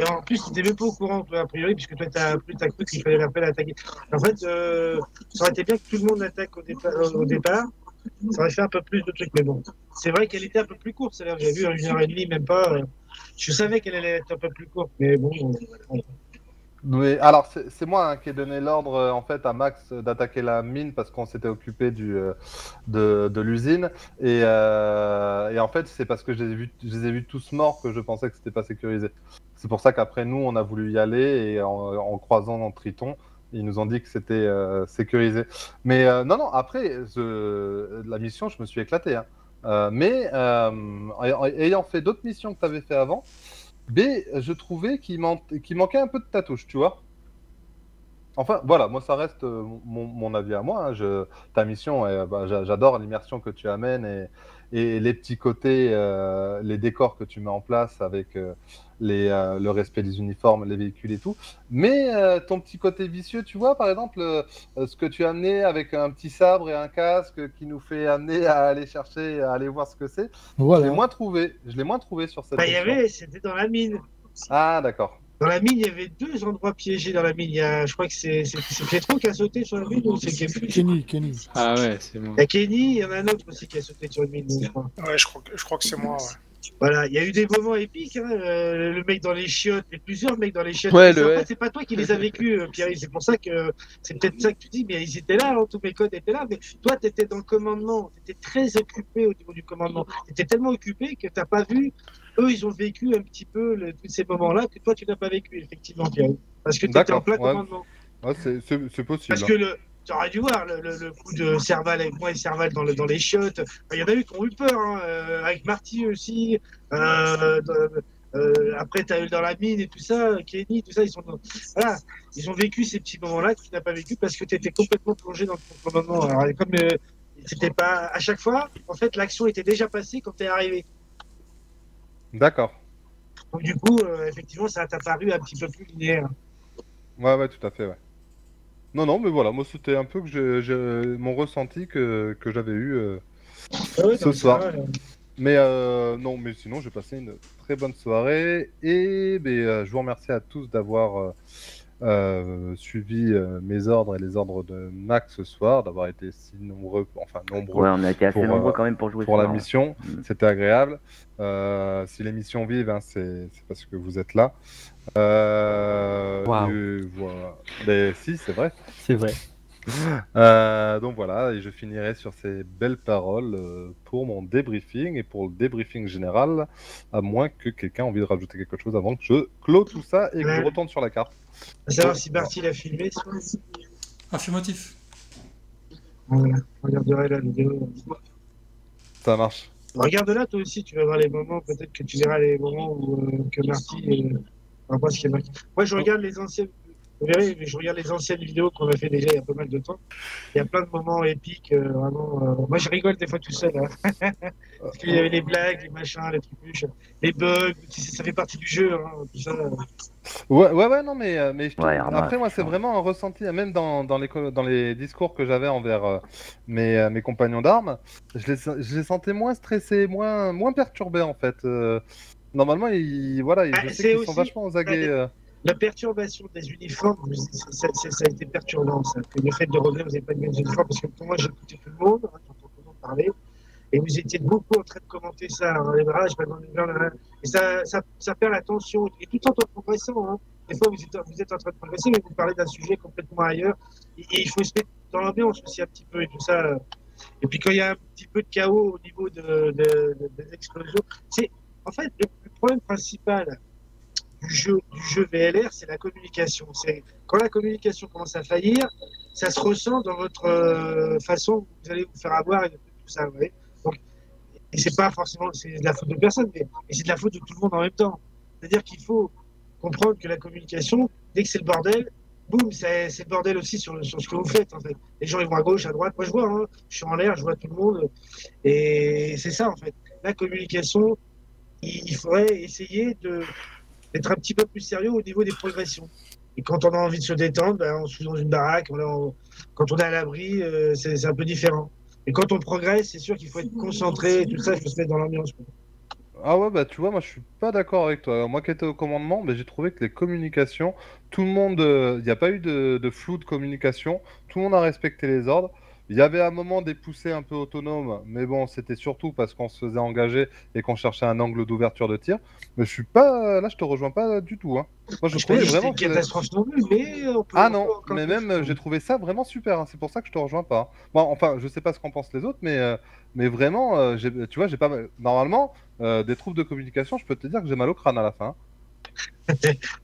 en plus, tu n'étais même pas au courant, toi, a priori, puisque toi, tu as cru qu'il fallait l'appeler à attaquer. En fait, ça aurait été bien que tout le monde attaque au départ. Ça aurait fait un peu plus de trucs. Mais bon, c'est vrai qu'elle était un peu plus courte, celle-là. J'ai vu 1h30, même pas. Je savais qu'elle allait être un peu plus courte, mais bon. Mais alors c'est moi qui ai donné l'ordre en fait à Max d'attaquer la mine parce qu'on s'était occupé de l'usine et en fait c'est parce que je les ai vus tous morts que je pensais que c'était pas sécurisé. C'est pour ça qu'après nous on a voulu y aller et en croisant dans Triton ils nous ont dit que c'était sécurisé. Mais non après la mission je me suis éclaté. Hein. Mais ayant fait d'autres missions que tu avais fait avant. B, je trouvais qu'il manquait un peu de ta touche, tu vois. Enfin, voilà, moi ça reste mon avis à moi. Hein. Ta mission, j'adore l'immersion que tu amènes et les petits côtés, les décors que tu mets en place avec le respect des uniformes, les véhicules et tout. Mais ton petit côté vicieux, tu vois, par exemple, ce que tu as amené avec un petit sabre et un casque qui nous fait amener à aller chercher, à aller voir ce que c'est. Voilà. Je l'ai moins trouvé sur cette mission. C'était dans la mine. Ah, d'accord. Dans la mine, il y avait 2 endroits piégés dans la mine. Je crois que c'est Pietro qui a sauté sur la mine ou c'est Kenny. Ah ouais, c'est moi. Il y a Kenny, il y en a un autre aussi qui a sauté sur une mine. Ouais, je crois que c'est moi. Ouais. Voilà, il y a eu des moments épiques, hein, le mec dans les chiottes, et plusieurs mecs dans les chiottes. Ouais, Mais le en ouais. fait, c'est pas toi qui les as vécus, Pierre, c'est pour ça que c'est peut-être ça que tu dis, mais ils étaient là, hein, tous mes codes étaient là, mais toi, tu étais dans le commandement, tu étais très occupé au niveau du commandement. Tu étais tellement occupé que tu n'as pas vu, eux, ils ont vécu un petit peu tous ces moments-là que toi, tu n'as pas vécu, effectivement, Pierre. Parce que tu étais en plein commandement. Ouais, c'est possible. Parce que tu aurais dû voir le coup de Serval avec moi et Serval dans les chiottes. Il y en a eu qui ont eu peur, hein, avec Marty aussi. Après, tu as eu dans la mine et tout ça, Kenny, tout ça. Voilà, ils ont vécu ces petits moments-là que tu n'as pas vécu parce que tu étais complètement plongé dans ton commandement. Alors, comme c'était pas à chaque fois, en fait, l'action était déjà passée quand tu es arrivé. D'accord. Donc, du coup, effectivement, ça t'a paru un petit peu plus linéaire. Ouais, tout à fait, ouais. Non, mais voilà, moi c'était un peu que mon ressenti que j'avais eu ce soir. Mais non, mais sinon j'ai passé une très bonne soirée et je vous remercie à tous d'avoir suivi mes ordres et les ordres de Max ce soir, d'avoir été si nombreux, enfin nombreux. Ouais, on a été assez nombreux quand même pour jouer pour ce la soir, mission. ouais. C'était agréable. Si les missions vivent, hein, c'est parce que vous êtes là. Waouh. Voilà. Mais si, c'est vrai. C'est vrai. Donc voilà, et je finirai sur ces belles paroles pour mon débriefing et pour le débriefing général, à moins que quelqu'un ait envie de rajouter quelque chose avant que je clôt tout ça et que je retourne sur la carte. À savoir si Marty l'a filmé. Affirmatif. Voilà, je regarderai la vidéo. Ça marche. Regarde-la toi aussi, tu vas voir les moments, peut-être que tu verras les moments où que Marty va pas ce qu'il y a marqué. Moi je regarde les anciennes. Vous verrez, je regarde les anciennes vidéos qu'on a fait déjà il y a pas mal de temps. Il y a plein de moments épiques, vraiment. Moi, je rigole des fois tout seul. Hein. Parce qu'il y avait les blagues, les machins, les trucs, les bugs. Ça fait partie du jeu, hein, tout ça. Ouais, non, mais après, moi, c'est vraiment un ressenti, même dans les discours que j'avais envers mes compagnons d'armes, je les sentais moins stressés, moins perturbés, en fait. Normalement, je sais qu'ils sont vachement aux aguets. La perturbation des uniformes, ça a été perturbant, ça. Le fait de revenir, vous n'avez pas de mêmes uniformes, parce que pour moi, j'écoutais tout le monde, hein, j'entends tout le monde parler, et vous étiez beaucoup en train de commenter ça, hein, les bras, et ça perd la tension, et tout en progressant. Hein. Des fois, vous êtes en train de progresser, mais vous parlez d'un sujet complètement ailleurs, et il faut se mettre dans l'ambiance aussi un petit peu, et tout ça. Et puis quand il y a un petit peu de chaos au niveau des explosions, c'est en fait le problème principal du jeu VLR, c'est la communication. C'est quand la communication commence à faillir, ça se ressent dans votre façon dont vous allez vous faire avoir et tout ça. Vous voyez. Donc, et c'est pas forcément c'est de la faute de personne, mais c'est de la faute de tout le monde en même temps. C'est-à-dire qu'il faut comprendre que la communication, dès que c'est le bordel, boum, c'est le bordel aussi sur ce que vous faites. En fait. Les gens ils vont à gauche, à droite. Moi je vois, hein, je suis en l'air, je vois tout le monde, et c'est ça en fait. La communication, il faudrait essayer d'être un petit peu plus sérieux au niveau des progressions. Et quand on a envie de se détendre, on se fout dans une baraque, quand on est à l'abri, c'est un peu différent. Et quand on progresse, c'est sûr qu'il faut être concentré, et tout ça, il faut se mettre dans l'ambiance. Ah ouais, tu vois, moi je suis pas d'accord avec toi. Moi qui étais au commandement, j'ai trouvé que les communications, tout le monde, il n'y a pas eu de flou de communication, tout le monde a respecté les ordres. Il y avait à un moment des poussées un peu autonomes, mais bon, c'était surtout parce qu'on se faisait engager et qu'on cherchait un angle d'ouverture de tir. Mais je suis pas, là je te rejoins pas du tout. Hein. Moi je trouvais vraiment que catastrophe non plus, mais ah non, mais même j'ai trouvé ça vraiment super. Hein. C'est pour ça que je te rejoins pas. Bon, enfin, je sais pas ce qu'en pensent les autres, mais vraiment, tu vois, j'ai pas normalement des troubles de communication. Je peux te dire que j'ai mal au crâne à la fin.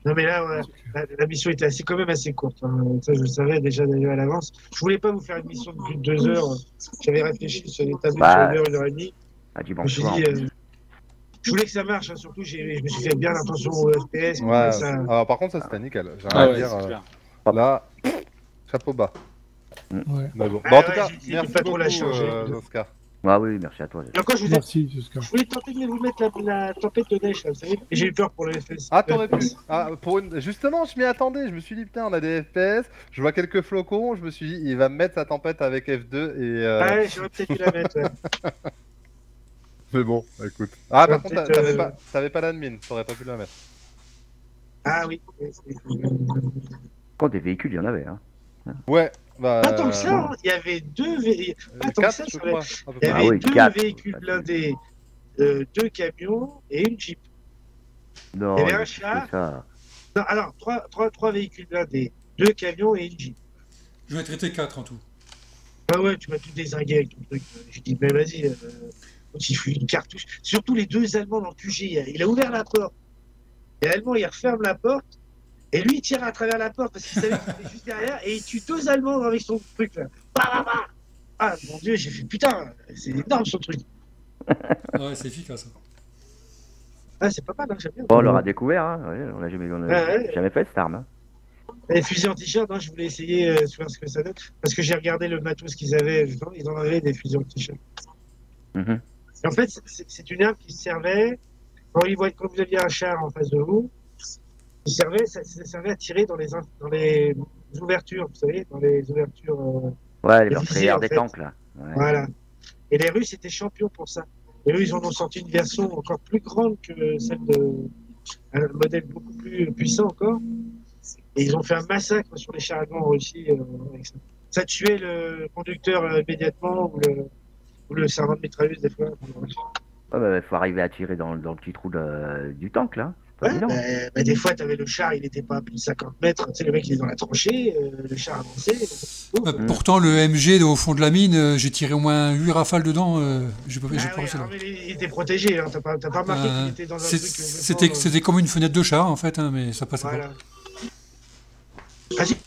Non mais là, la mission était quand même assez courte. Hein. Ça, je le savais déjà à l'avance. Je voulais pas vous faire une mission de plus de 2 heures. J'avais réfléchi sur les tableaux sur 1h, 1h30. Je me suis dit, je voulais que ça marche. Hein. Surtout, je me suis fait bien attention au FPS. Ouais. Ça... Alors, par contre, ça c'était nickel. J'ai rien à dire. Là, chapeau bas. Ouais. Mais bon. En tout cas, merci pas trop beaucoup, Oscar. Ah oui, merci à toi. Encore, Merci, Oscar. Je voulais tenter de vous mettre la tempête de neige, vous savez, et j'ai eu peur pour le FPS. Ah, t'aurais pu. Ah, justement, je m'y attendais. Je me suis dit, putain, on a des FPS. Je vois quelques flocons. Je me suis dit, il va me mettre sa tempête avec F2 et. Ouais, j'aurais peut-être dû la mettre. Ouais. Mais bon, écoute. Ah, par contre, t'avais pas l'admin. T'aurais pas pu la mettre. Ah oui. Quand des véhicules, il y en avait. Hein. Ouais. Bah, pas tant que ça, il y avait 2 véhicules. Pas tant que ça, il y avait 2 véhicules blindés 2 camions et une Jeep. Non, Il y avait un c'est char. ça. Non, alors, 3 véhicules blindés, 2 camions et une Jeep. Je vais traiter 4 en tout. Ah ouais, tu m'as tout dézingué avec ton truc. J'ai dit, mais vas-y, il faut une cartouche. Surtout les 2 Allemands dans le QG. Il a ouvert la porte. Et l'Allemand, il referme la porte. Et lui, il tire à travers la porte parce qu'il savait qu'il était juste derrière. Et il tue 2 Allemands avec son truc là. Bah, bah, bah. Ah mon Dieu, j'ai fait putain, c'est énorme son truc. Ouais, c'est efficace. Ah, c'est pas mal, hein, j'aime bien. Bon, on l'aura découvert, hein. Ouais, on l'a Ouais. jamais fait cette arme. Hein. Les fusils anti-char, je voulais essayer de voir ce que ça donne. Parce que j'ai regardé le matos qu'ils avaient. Ils en avaient des fusils anti-char. Mhm. En fait, c'est une arme qui servait, quand vous aviez un char en face de vous, ça servait à tirer dans les ouvertures, vous savez, dans les ouvertures. Ouais, les les meurtrières en des fait. tanks, là. Ouais. Voilà. Et les Russes étaient champions pour ça. Et eux, ils en ont sorti une version encore plus grande que celle un modèle beaucoup plus puissant encore. Et ils ont fait un massacre sur les chars allemands en Russie avec ça. Ça tuait le conducteur immédiatement ou le servant de mitrailleuse des fois. Ouais, bah, faut arriver à tirer dans le petit trou du tank, là. C'est pas évident. Bah, des fois, tu avais le char, il n'était pas à plus de 50 mètres. Tu sais, le mec, il est dans la tranchée, le char avançait. Pourtant, le MG au fond de la mine, j'ai tiré au moins 8 rafales dedans. J'ai pas réussi là. Mais il était protégé, hein. T'as pas remarqué qu'il était dans un truc. C'était comme une fenêtre de char en fait, hein, mais ça passait voilà. pas. Vas-y.